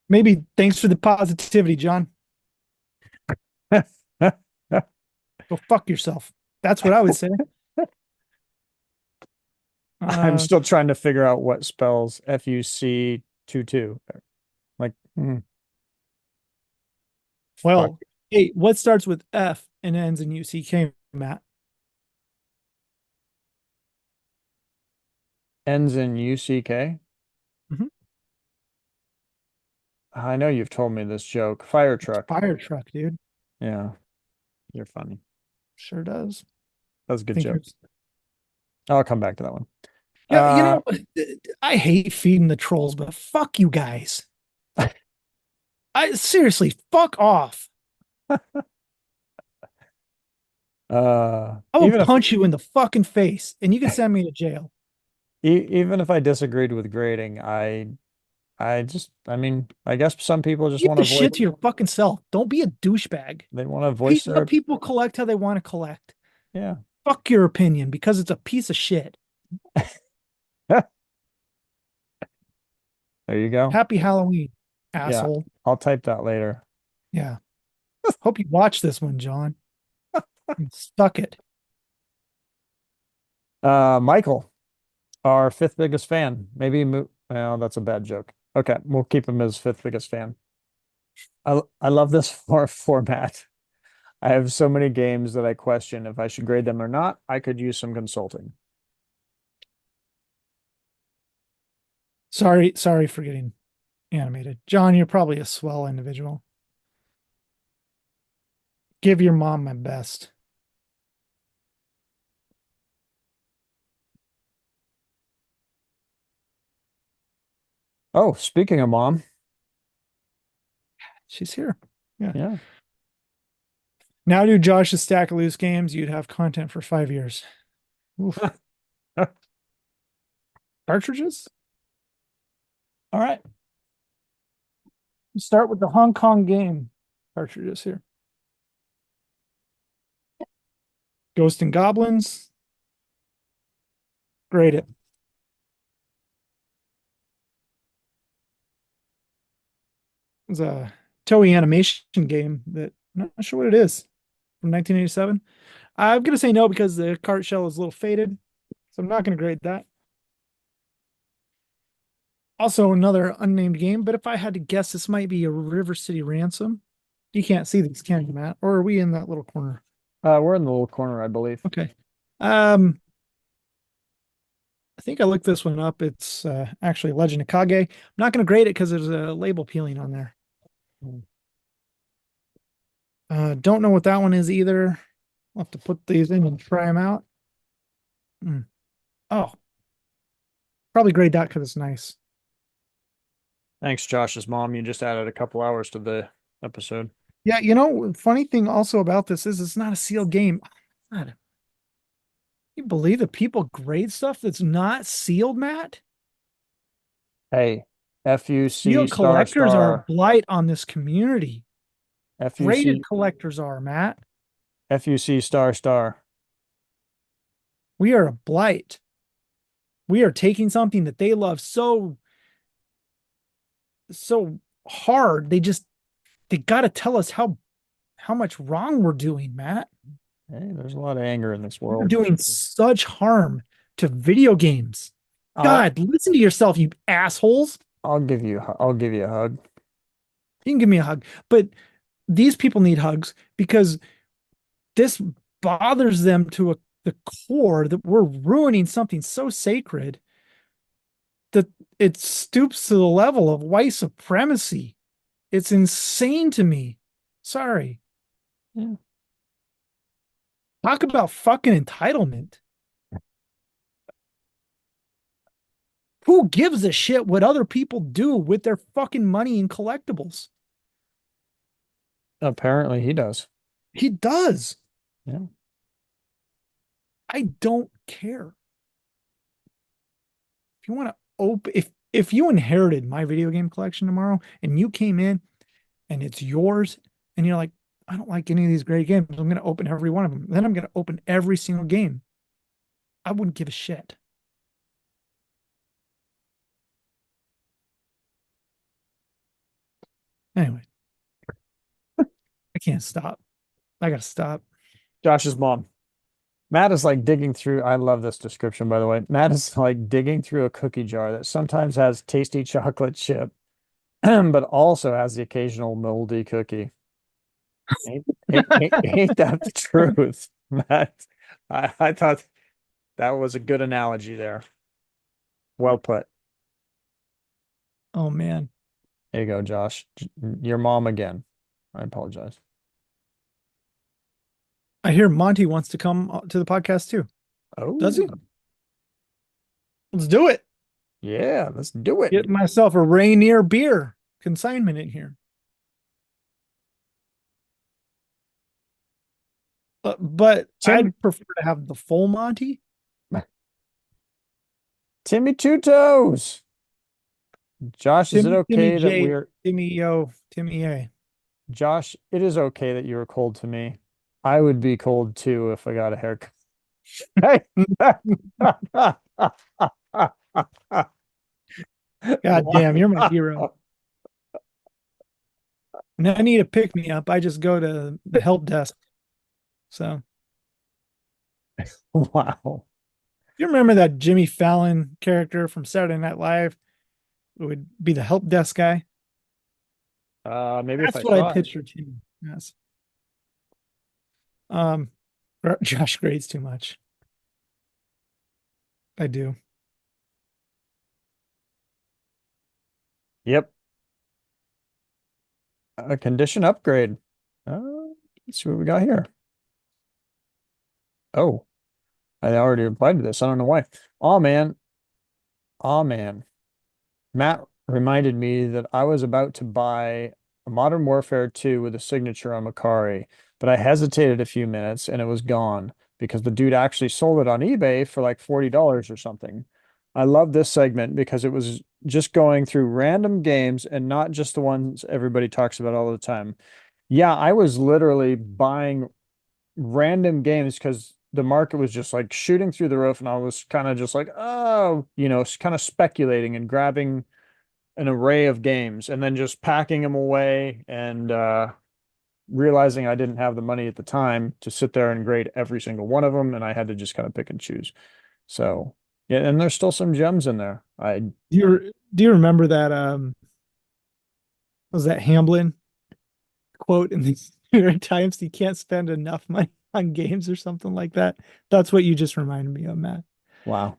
maybe thanks for the positivity, John. Go fuck yourself. That's what I would say. I'm Uh, still trying to figure out what spells FUC 22. Like, fuck. well, hey, what starts with F and ends in UCK, Matt? Ends in UCK. Mhm. I know you've told me this joke. Fire truck. Fire truck, dude. Yeah, you're funny. Sure does. That was a good Think joke. it's I'll come back to that one. yeah, Uh, I hate feeding the trolls, but fuck you guys. I seriously, fuck off. I will even if punch you in the fucking face and you can send me to jail. even if I disagreed with grading, I mean, I guess some people just Keep want to the shit avoid, to your fucking self. Don't be a douchebag. they want to voice Let their, people collect how they want to collect. yeah. Fuck your opinion because it's a piece of shit. There you go. Happy Halloween, Yeah, asshole. I'll type that later. Yeah. Hope you watch this one, John. Suck it. Michael, our fifth biggest fan. Well, that's a bad joke. Okay, we'll keep him as fifth biggest fan. I love this format. I have so many games that I question if I should grade them or not. I could use some consulting. Sorry for getting animated. John, you're probably a swell individual. Give your mom my best. Oh, speaking of mom, She's here. Yeah. yeah. Now do Josh's stack of loose games. You'd have content for 5 years. Oof. Cartridges? All right. Let's start with the Hong Kong game cartridges here. Ghost and Goblins. Grade it. It's a Toei animation game that I'm not sure what it is from 1987. I'm going to say no because the cart shell is a little faded. So I'm not going to grade that. Also, another unnamed game, but if I had to guess, this might be a River City Ransom. You can't see these, can you, Matt? Or are we in that little corner? We're in the little corner, I believe. Okay. I think I looked this one up. It's actually Legend of Kage. I'm not going to grade it because there's a label peeling on there. Don't know what that one is either. I'll have to put these in and try them out. Oh, probably grade that because it's nice. Thanks, Josh's mom. You just added a couple hours to the episode. Yeah, funny thing also about this is it's not a sealed game. God, you believe that people grade stuff that's not sealed, Matt? Hey, FUC Sealed collectors are a star blight on this community. FUC, Graded collectors are, Matt. FUC star star. We are a blight. We are taking something that they love so hard. They got to tell us how much wrong we're doing, Matt. Hey, there's a lot of anger in this We're world. doing such harm to video games. I'll God, listen to yourself, you assholes. I'll give you a hug. You can give me a hug, but these people need hugs because this bothers them to the core that we're ruining something so sacred that it stoops to the level of white supremacy. It's insane to me. Sorry. Yeah. Talk about fucking entitlement. Who gives a shit what other people do with their fucking money and collectibles? Apparently he does. He does. Yeah. I don't care. If you want to open, if you inherited my video game collection tomorrow and you came in and it's yours and you're like, I don't like any of these great games, I'm going to open every one of them. Then I'm going to open every single game. I wouldn't give a shit. Anyway, I can't stop. I gotta stop. Josh's mom. Matt is like digging through. I love this description, by the way. Matt is like digging through a cookie jar that sometimes has tasty chocolate chip, but also has the occasional moldy cookie. Ain't that the truth, Matt? I thought that was a good analogy there. Well put. Oh man. There you go, Josh. Your mom again. I apologize. I hear Monty wants to come to the podcast too. Oh, Does he? Let's do it. yeah, let's do it. Get myself a Rainier beer consignment in here. But I'd prefer to have the full Monty. Timmy Two Toes. Josh, is it okay that J, we're Timmy A. Josh, it is okay that you were cold to me. I would be cold too if I got a haircut. God damn, you're my hero. And I need a pick me up. I just go to the help desk. So, Wow. you remember that Jimmy Fallon character from Saturday Night Live? It would be the help desk guy. Maybe if That's I what saw I it. pictured him. Yes. Um, Josh grades too much. I do. Yep. A condition upgrade. Let's see what we got here. Oh, I already replied to this. I don't know why. Oh man. Oh man. Matt reminded me that I was about to buy a Modern Warfare 2 with a signature on Macari, but I hesitated a few minutes and it was gone because the dude actually sold it on eBay for like $40 or something. I love this segment because it was just going through random games and not just the ones everybody talks about all the time. Yeah, I was literally buying random games because the market was just like shooting through the roof and I was kind of just like, oh, kind of speculating and grabbing an array of games and then just packing them away and realizing I didn't have the money at the time to sit there and grade every single one of them and I had to just kind of pick and choose. So, yeah, and there's still some gems in there. Do you remember that was that Hamblin quote in the New York Times? You can't spend enough money on games or something like that. That's what you just reminded me of, Matt. Wow.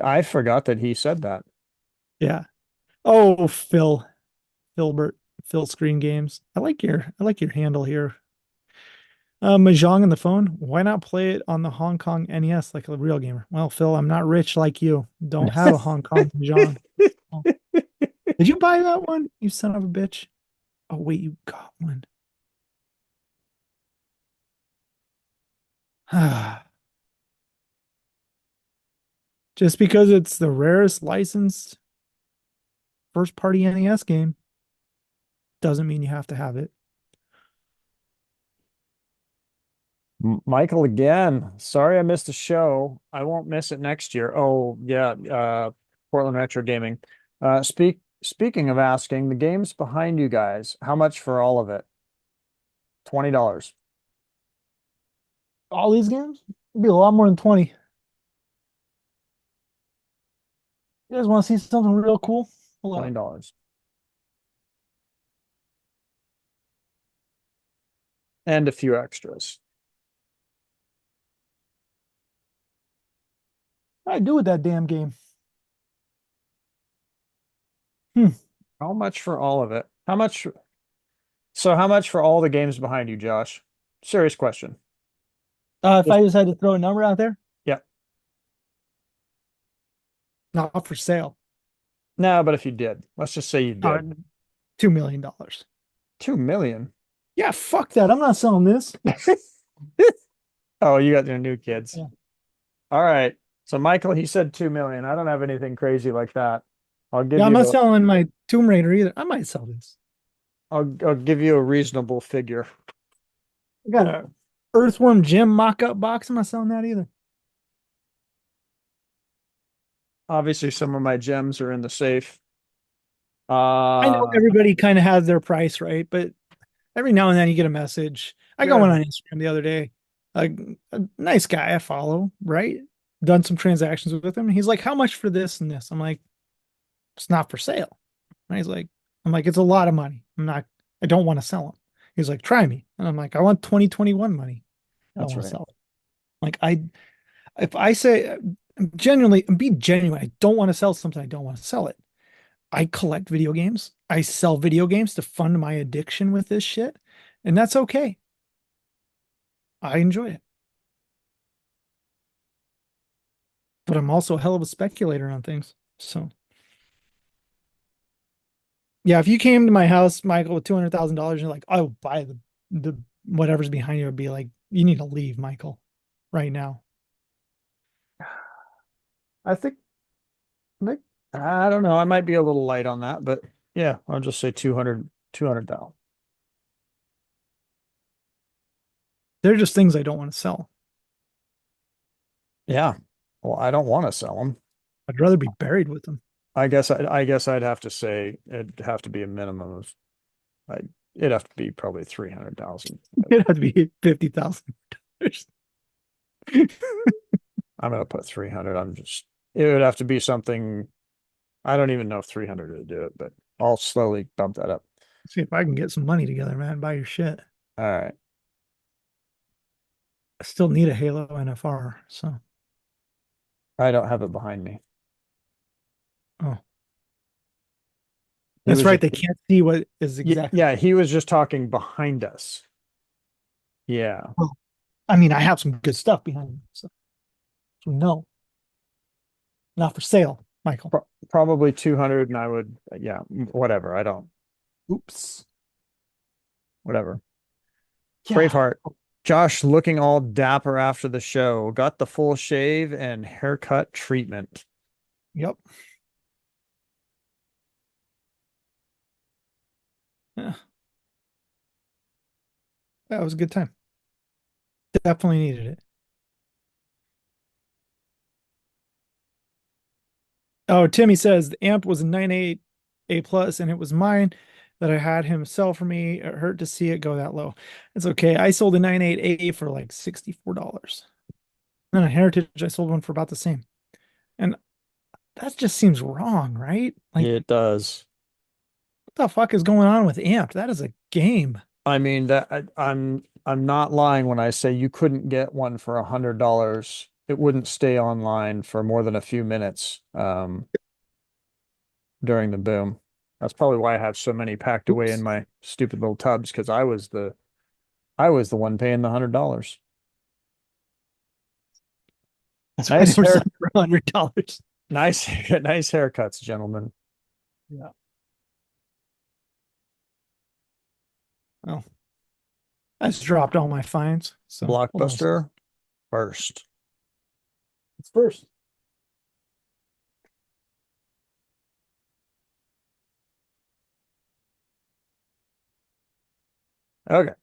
I forgot that he said that. Yeah. Oh, Philbert, Phil Screen Games. I like your handle here. Mahjong on the phone. Why not play it on the Hong Kong NES like a real gamer? Well, Phil, I'm not rich like you. Don't have a Hong Kong Mahjong. Oh. Did you buy that one? You son of a bitch. Oh, wait, you got one. Just because it's the rarest licensed first party NES game doesn't mean you have to have it. Michael again. Sorry I missed the show. I won't miss it next year. Oh yeah, Portland Retro Gaming. Speaking of asking, the games behind you guys, how much for all of it? $20. All these games? It'd be a lot more than 20. You guys want to see something real cool? Hold up. $20. And a few extras. What do I do with that damn game? Hmm. How much for all of it? How much? So how much for all the games behind you, Josh? Serious question. If I just had to throw a number out there, Yeah. not for sale. No, but if you did, let's just say you Uh, did. $2 million. 2 million. Yeah, fuck that. I'm not selling this. Oh, you got your new kids. Yeah. All right. So Michael, he said 2 million. I don't have anything crazy like that. I'll give Yeah, I'm you not a, selling my Tomb Raider either. I might sell this. I'll give you a reasonable figure. I got a Earthworm Jim mock-up box. I'm not selling that either. Obviously, some of my gems are in the safe. I know Uh, everybody kind of has their price, right? But every now and then you get a message. I got one good. on Instagram the other day. A nice guy I follow, right? Done some transactions with him. He's like, "How much for this and this?" I'm like, "It's not for sale." And he's like, "I'm like, it's a lot of money. I don't want to sell them." He's like, "Try me." And I'm like, "I want 2021 money. I don't That's want to right. sell it." Like if I say genuinely, be genuine, I don't want to sell something, I don't want to sell it. I collect video games. I sell video games to fund my addiction with this shit, and that's okay. I enjoy it. But I'm also a hell of a speculator on things. So, yeah, if you came to my house, Michael, with $200,000, you're like, I will buy the whatever's behind you, would be like, you need to leave, Michael, right now. I think, I don't know. I might be a little light on that, but yeah, I'll just say 200,000. They're just things I don't want to sell. Yeah. Well, I don't want to sell them. I'd rather be buried with them. I guess I'd have to say it'd have to be a minimum of I it'd have to be probably 300,000. It'd have to be $50,000. I'm gonna put 300. It would have to be something. I don't even know if 300 would do it, but I'll slowly bump that up. See if I can get some money together, man. Buy your shit. All right. I still need a Halo NFR. So, I don't have it behind me. oh, He that's was right. just, They can't see what is exactly. yeah, he was just talking behind us. Yeah. Well, I mean, I have some good stuff behind me. So no, not for sale, Michael. Probably 200 and yeah, whatever. Oops. Whatever. Yeah. Braveheart. Josh looking all dapper after the show. Got the full shave and haircut treatment. Yep. Yeah. That was a good time. Definitely needed it. Oh, Timmy says the amp was a 98 A plus and it was mine that I had him sell for me. It hurt to see it go that low. It's okay. I sold a 98 A for like $64. And a Heritage, I sold one for about the same. And that just seems wrong, right? Like, It does. what the fuck is going on with amp? That is a game. I mean I'm not lying when I say you couldn't get one for $100. It wouldn't stay online for more than a few minutes during the boom. That's probably why I have so many packed away in Oops. my stupid little tubs because I was the one paying the $100. That's why Nice they were hair, selling for $100. nice, nice haircuts, gentlemen. Yeah. Well, I just dropped all my fines. So hold on. Blockbuster first. It's first. Okay.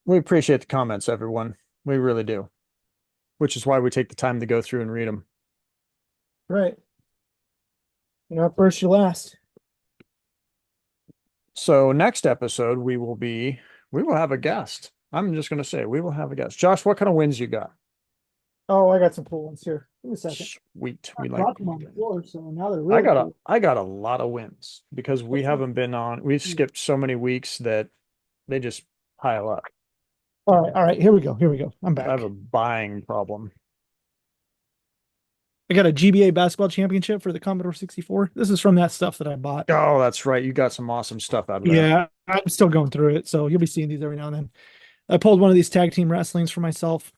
We appreciate the comments, everyone. We really do, which is why we take the time to go through and read them. Right. You know, first you last. So next episode, we will have a guest. I'm just going to say we will have a guest. Josh, what kind of wins you got? Oh, I got some cool ones here. Give me a second. Sweet. I We like. brought them on before, so now they're really cool. I got a lot of wins because we What's up? haven't been on. We've skipped so many weeks that they just pile up. All right, here we go. Here we go. I'm I have back. a buying problem. I got a GBA basketball championship for the Commodore 64. This is from that stuff that I bought. Oh, that's right. You got some awesome stuff out of there. Yeah, I'm still going through it, so you'll be seeing these every now and then. I pulled one of these tag team wrestlings for myself.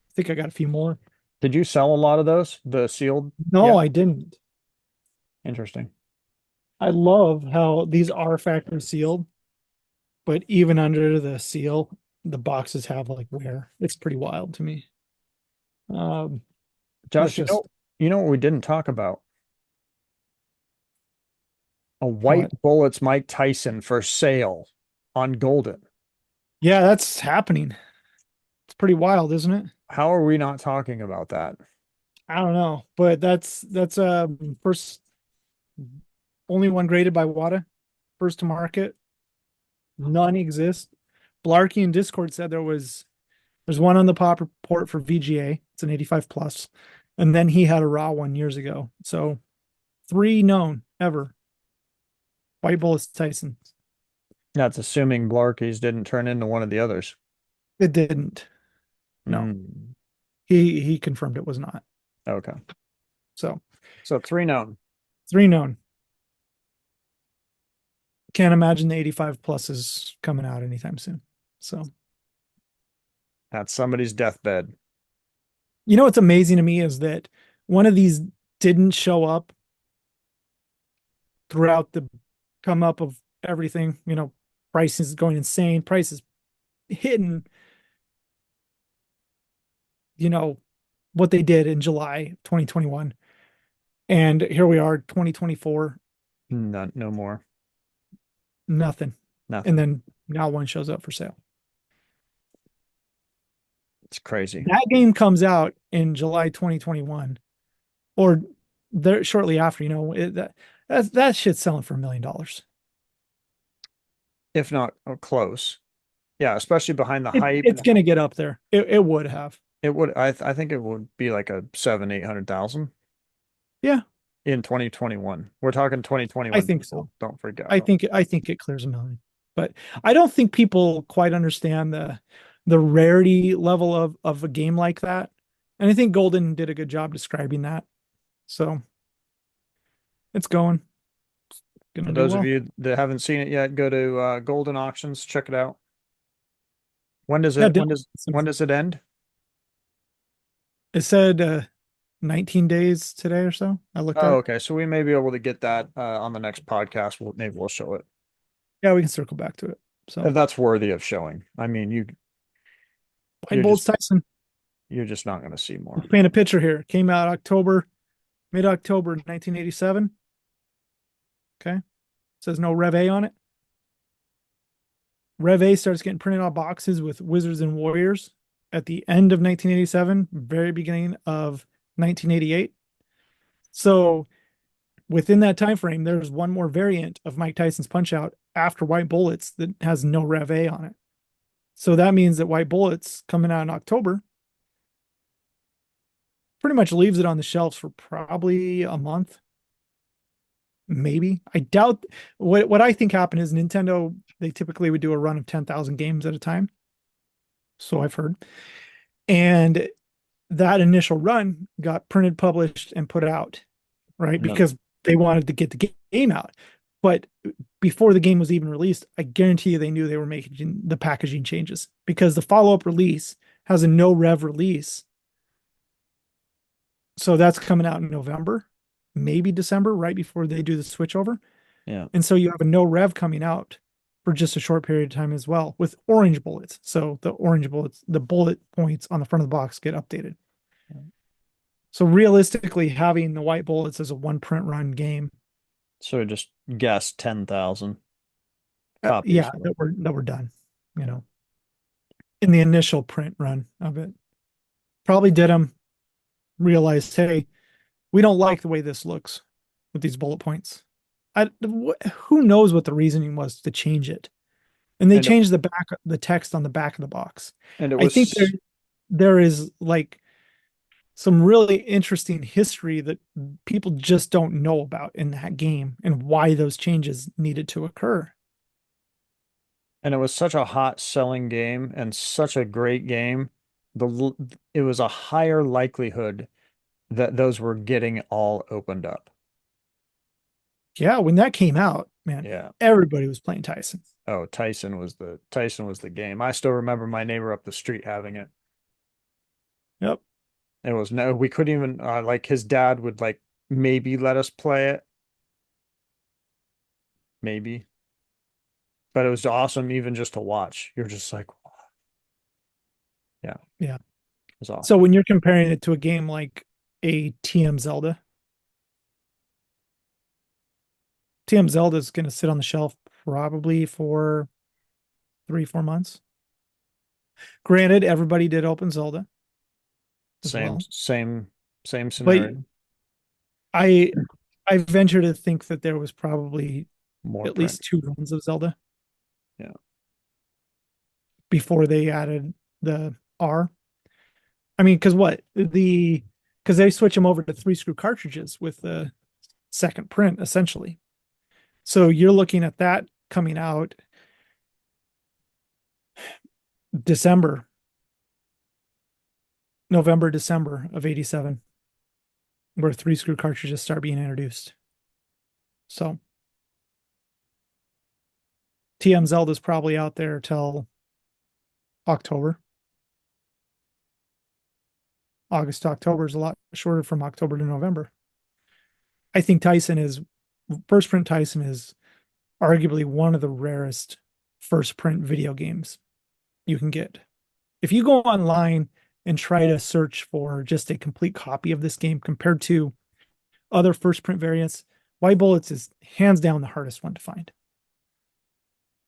I think I got a few more. Did you sell a lot of those? The sealed? No, Yeah. I didn't. Interesting. I love how these are factory sealed, but even under the seal, the boxes have like wear. It's pretty wild to me. That's Josh, just you know what we didn't talk about? A what. White Bullets Mike Tyson for sale on Golden. Yeah, that's happening. It's pretty wild, isn't it? How are we not talking about that? I don't know, but that's first only one graded by WADA, first to market. None exist. Blarkey in Discord said there's one on the pop report for VGA. It's an 85 plus, and then he had a raw one years ago. So 3 known ever. White Bullets Tyson. That's assuming Blarkeys didn't turn into one of the others. It didn't. No, Mm, he confirmed it was not. okay. So So 3 known. 3 known. Can't imagine the 85 plus is coming out anytime soon. So That's somebody's deathbed. you know what's amazing to me is that one of these didn't show up throughout the come up of everything. You know, prices going insane, prices hitting, you know, what they did in July 2021. And here we are, 2024, None, no more. nothing. And Nothing. then now one shows up for sale. It's crazy. That game comes out in July 2021, or there shortly after, that shit's selling for $1 million. If not close. Yeah, especially behind the It, hype. it's gonna get up there. It would have. It would I think it would be like a 700,000-800,000 Yeah, in 2021. We're talking I 2021 think people. so. Don't freak I out. think I think it clears 1 million. But I don't think people quite understand the rarity level of a game like that. And I think Golden did a good job describing that. So it's going. For Gonna do those of well. you that haven't seen it yet, go to Golden Auctions, check it out. Yeah, When does it end? it said 19 days today or so. I looked Oh, at. okay. So we may be able to get that on the next podcast. Maybe we'll show it Yeah, we can circle back to it. So if that's worthy of showing. I mean, White you're Bolts just Tyson. you're just not going to see more. Paint a picture here. Came out mid-October 1987. Okay. Says no Rev A on it. Rev A starts getting printed on boxes with Wizards and Warriors at the end of 1987, very beginning of 1988. So within that time frame, there's one more variant of Mike Tyson's Punch Out after White Bullets that has no Rev A on it. So that means that White Bullets coming out in October pretty much leaves it on the shelves for probably a month. Maybe. I doubt what I think happened is Nintendo, they typically would do a run of 10,000 games at a time. So I've heard. And that initial run got printed, published, and put out, right? No. Because they wanted to get the game out. But before the game was even released, I guarantee you they knew they were making the packaging changes because the follow-up release has a no rev release. So that's coming out in November, maybe December, right before they do the switch over. Yeah. And so you have a no rev coming out for just a short period of time as well with orange bullets. So the orange bullets, the bullet points on the front of the box get updated. So realistically, having the white bullets as a one print run game, So just guess 10,000 copies. yeah, that we're done. You know, in the initial print run of it. Probably did them, realized, hey, we don't like the way this looks with these bullet points. Who knows what the reasoning was to change it? And they And it, changed the text on the back of the box. and it I think was there is like some really interesting history that people just don't know about in that game and why those changes needed to occur. and it was such a hot selling game and such a great game. It was a higher likelihood that those were getting all opened up. Yeah, when that came out, man, Yeah. everybody was playing Tyson. Oh, Tyson was the game. I still remember my neighbor up the street having it. Yep. It was no, we couldn't even like his dad would like maybe let us play it, maybe. But it was awesome even just to watch. You're just like, yeah, it Yeah. was So awesome. when you're comparing it to a game like a TM Zelda is going to sit on the shelf probably for 3, 4 months. Granted, everybody did open Zelda as Same, well, same, same but scenario. I I venture to think that there was probably More at print. least 2 runs of Zelda Yeah. before they added the R. I mean, because they switch them over to 3 screw cartridges with the second print essentially. So you're looking at that coming out December, November, December of '87, where 3 screw cartridges start being introduced. So TM Zelda's probably out there till October. August to October is a lot shorter from October to November. I think first print Tyson is arguably one of the rarest first print video games you can get. If you go online and try to search for just a complete copy of this game compared to other first print variants, White Bullets is hands down the hardest one to find.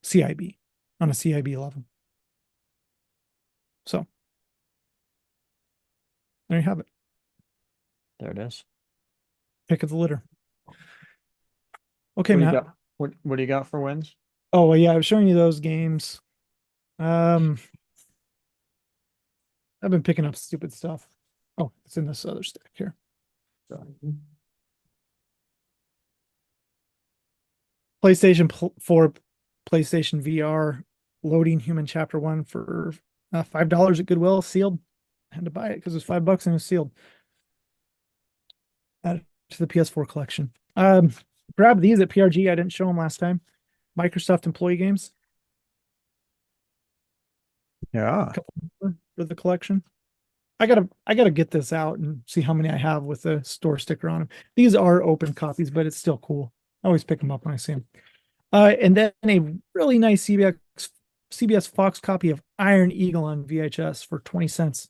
CIB on a CIB level. So there you have it. There it is. Pick of the litter. Okay, What do you Matt. got? What do you got for wins? Oh well, yeah, I was showing you those games. Um, I've been picking up stupid stuff. Oh, it's in this other stack here. So, PlayStation 4, PlayStation VR, loading Human Chapter 1 for $5 at Goodwill, sealed. I had to buy it because it was $5 and it was sealed. Added to the PS4 collection. Grab these at PRG. I didn't show them last time. Microsoft employee games. Yeah. Couple more for the collection. I gotta get this out and see how many I have with the store sticker on them. These are open copies, but it's still cool. I always pick them up when I see them. And then a really nice CBS Fox copy of Iron Eagle on VHS for 20 cents.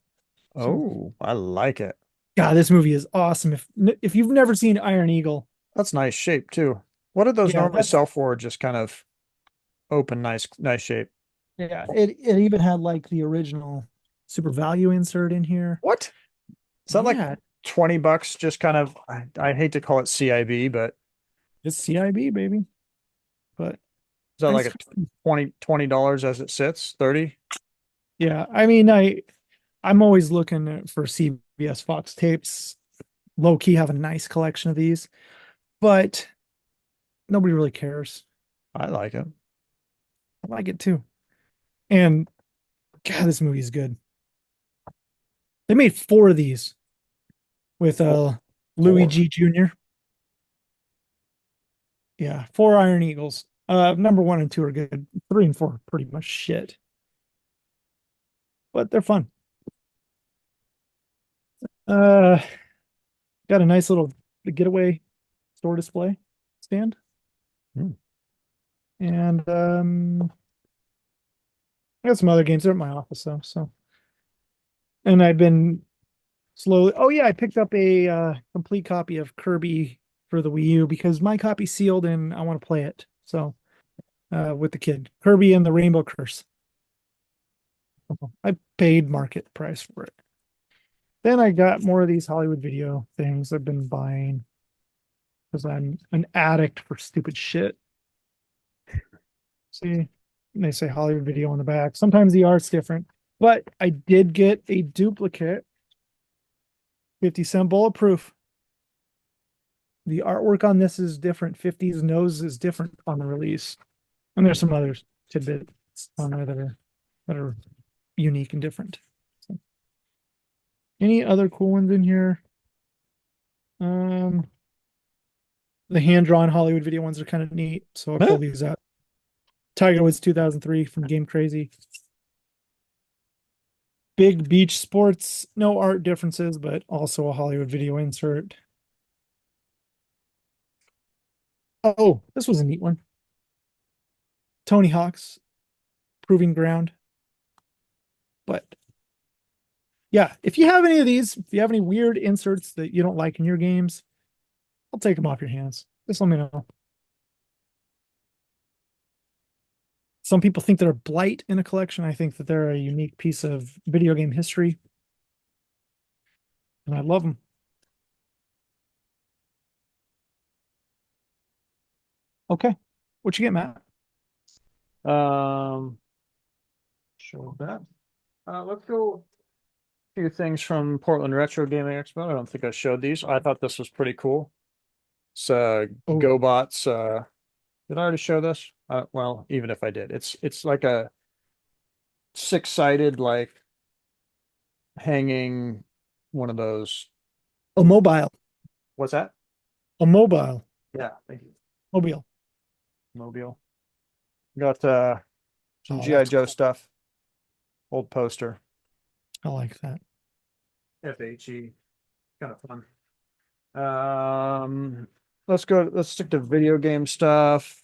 So, Oh, I like it. God, this movie is awesome. If you've never seen Iron Eagle, That's nice shape too. What did those yeah, normally sell for? Just kind of open, nice shape. it even had like the original Super Value insert in here. What? Is that like Yeah, 20 bucks? Just kind of, I hate to call it CIB, but it's CIB, baby. But is that like nice. a $20 as it sits? 30? Yeah, I mean, I'm always looking for CBS Fox tapes. Low key have a nice collection of these, but nobody really cares. I like it. I like it too. And God, this movie is good. They made 4 of these with Four. Louis Four. G. Jr. Yeah, 4 Iron Eagles. Number 1 and 2 are good. 3 and 4 are pretty much shit, but they're fun. Uh, got a nice little getaway store display stand, Hmm. and I got some other games. They're at my office though, so. And I've been slowly. Oh yeah, I picked up a complete copy of Kirby for the Wii U because my copy's sealed and I want to play it. So with the kid, Kirby and the Rainbow Curse. I paid market price for it. Then I got more of these Hollywood video things I've been buying because I'm an addict for stupid shit. See, they say Hollywood video on the back. Sometimes the art's different, but I did get a duplicate 50 cent bulletproof. The artwork on this is different. 50's nose is different on the release. And there's some other tidbits on there that are unique and different. So, any other cool ones in here? The hand-drawn Hollywood video ones are kind of neat, so I pulled these out. Tiger Woods 2003 from Game Crazy. Big Beach Sports, no art differences, but also a Hollywood video insert. Oh, this was a neat one. Tony Hawk's Proving Ground. But yeah, if you have any of these, if you have any weird inserts that you don't like in your games, I'll take them off your hands. Just let me know. Some people think they're a blight in a collection. I think that they're a unique piece of video game history. And I love them. Okay. What you get, Matt? Show that. Let's go a few things from Portland Retro Gaming Expo. I don't think I showed these. I thought this was pretty cool. It's GoBots. Did I already show this? Well, even if I did, it's like a six-sided, like hanging one of those. A mobile. What's that? A mobile. Yeah, thank you. Mobile. Mobile. Got some Oh, GI that's Joe cool. stuff. Old poster. I like that. FHE. Kind of fun. Let's stick to video game stuff.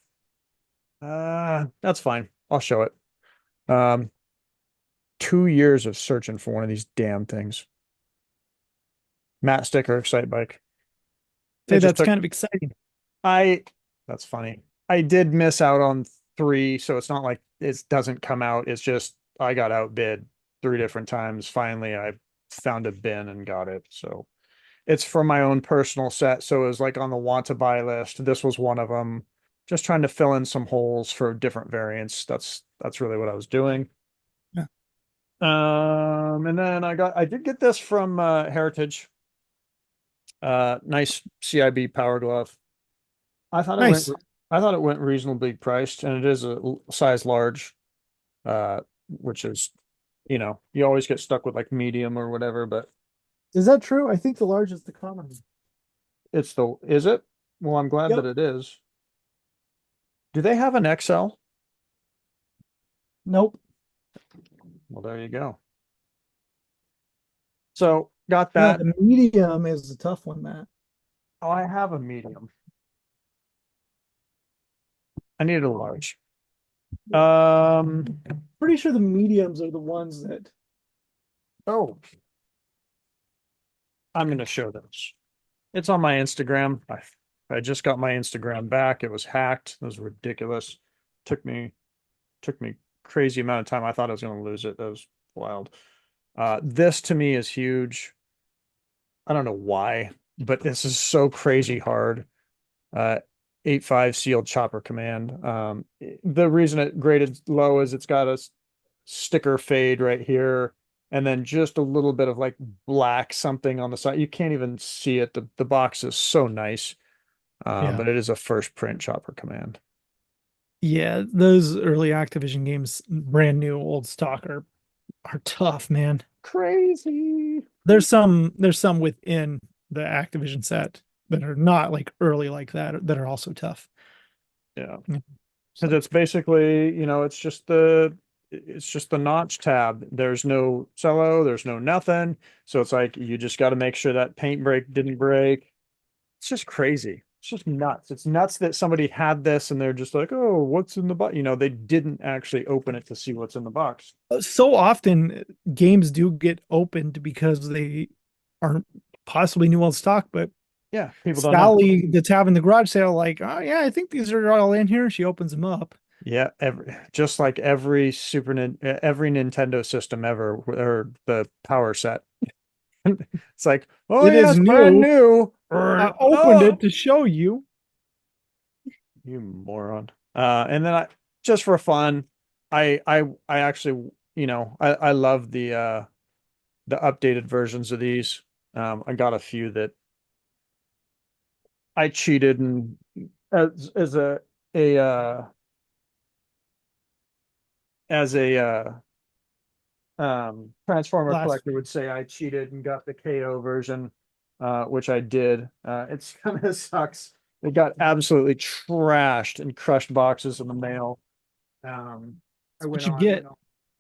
That's fine. I'll show it. 2 years of searching for one of these damn things. Matt Sticker, Excite Bike. Say that's kind of exciting. That's funny. I did miss out on 3, so it's not like it doesn't come out. It's just I got outbid 3 different times. Finally, I found a bin and got it. So it's from my own personal set. So it was like on the want to buy list. This was one of them. Just trying to fill in some holes for different variants. That's really what I was doing. Yeah. And then I did get this from Heritage. Nice CIB Power Glove. I thought Nice. it went reasonably priced, and it is a size large, which is, you always get stuck with like medium or whatever, but Is that true? I think the large is the common. is it? Well, I'm glad Yep. that it is. Do they have an XL? Nope. Well, there you go. So got Yeah, that. the medium is the tough one, Matt. Oh, I have a medium. I need a large. Pretty sure the mediums are the ones that Oh, I'm going to show this. It's on my Instagram. I just got my Instagram back. It was hacked. It was ridiculous. Took me crazy amount of time. I thought I was going to lose it. That was wild. This to me is huge. I don't know why, but this is so crazy hard. 8.5 sealed chopper command. The reason it graded low is it's got a sticker fade right here, and then just a little bit of like black something on the side. You can't even see it. The box is so nice. yeah. But it is a first print chopper command. Yeah, those early Activision games, brand new old stock are tough, man. Crazy. There's some within the Activision set that are not like early like that are also tough. Yeah. Yeah. Because it's basically, it's just the notch tab. There's no cello, there's no nothing. So it's like you just got to make sure that paint break didn't break. It's just crazy. It's just nuts. It's nuts that somebody had this and they're just like, oh, what's in the box? They didn't actually open it to see what's in the box. So often games do get opened because they aren't possibly new old stock, but Yeah, people don't know. Sally that's having the garage sale, like, oh yeah, I think these are all in here. She opens them up. Yeah, just like every Nintendo system ever, or the power set. It's like, oh It yeah, is it's brand new. new. I opened Oh, it to show you. you moron. And then just for fun, I actually, I love the updated versions of these. I got a few that I cheated and as a as a Transformer Last collector would say I cheated and got the KO version, which I did. It's kind of sucks. It got absolutely trashed and crushed boxes in the mail. I That's what went you on, get.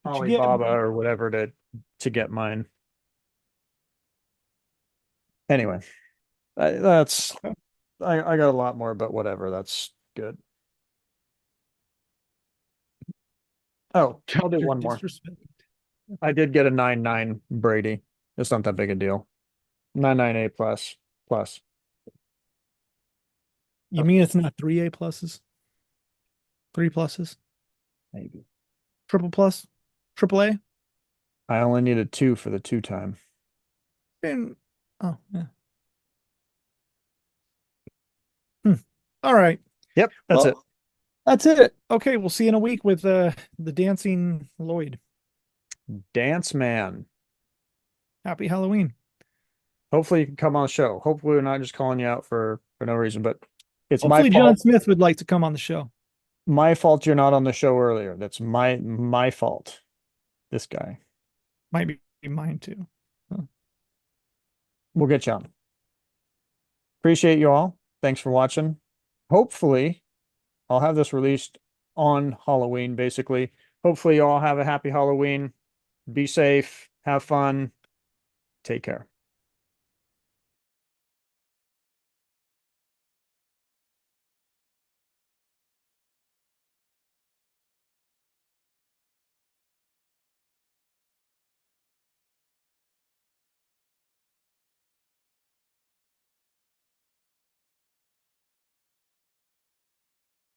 What you get, Alibaba buddy. or whatever to get mine. Anyway, that's I got a lot more, but whatever. That's good. Oh, I'll do Dr. one more. Disrespect. I did get a 9.9 Brady. It's not that big a deal. 9.9 A plus. You mean it's not three A pluses, three pluses, Maybe. triple plus, triple A? I only needed two for the two time. And oh yeah. Hmm. All right. Yep, that's it. Well, that's it. Okay, we'll see you in a week with the dancing Lloyd. Dance Man. Happy Halloween. Hopefully you can come on the show. Hopefully we're not just calling you out for no reason, but it's my Hopefully John fault. Smith would like to come on the show. My fault you're not on the show earlier. That's my fault. This guy. Might be mine too. Huh. We'll get you on. Appreciate you all. Thanks for watching. Hopefully I'll have this released on Halloween, basically. Hopefully you all have a happy Halloween. Be safe, have fun, take care.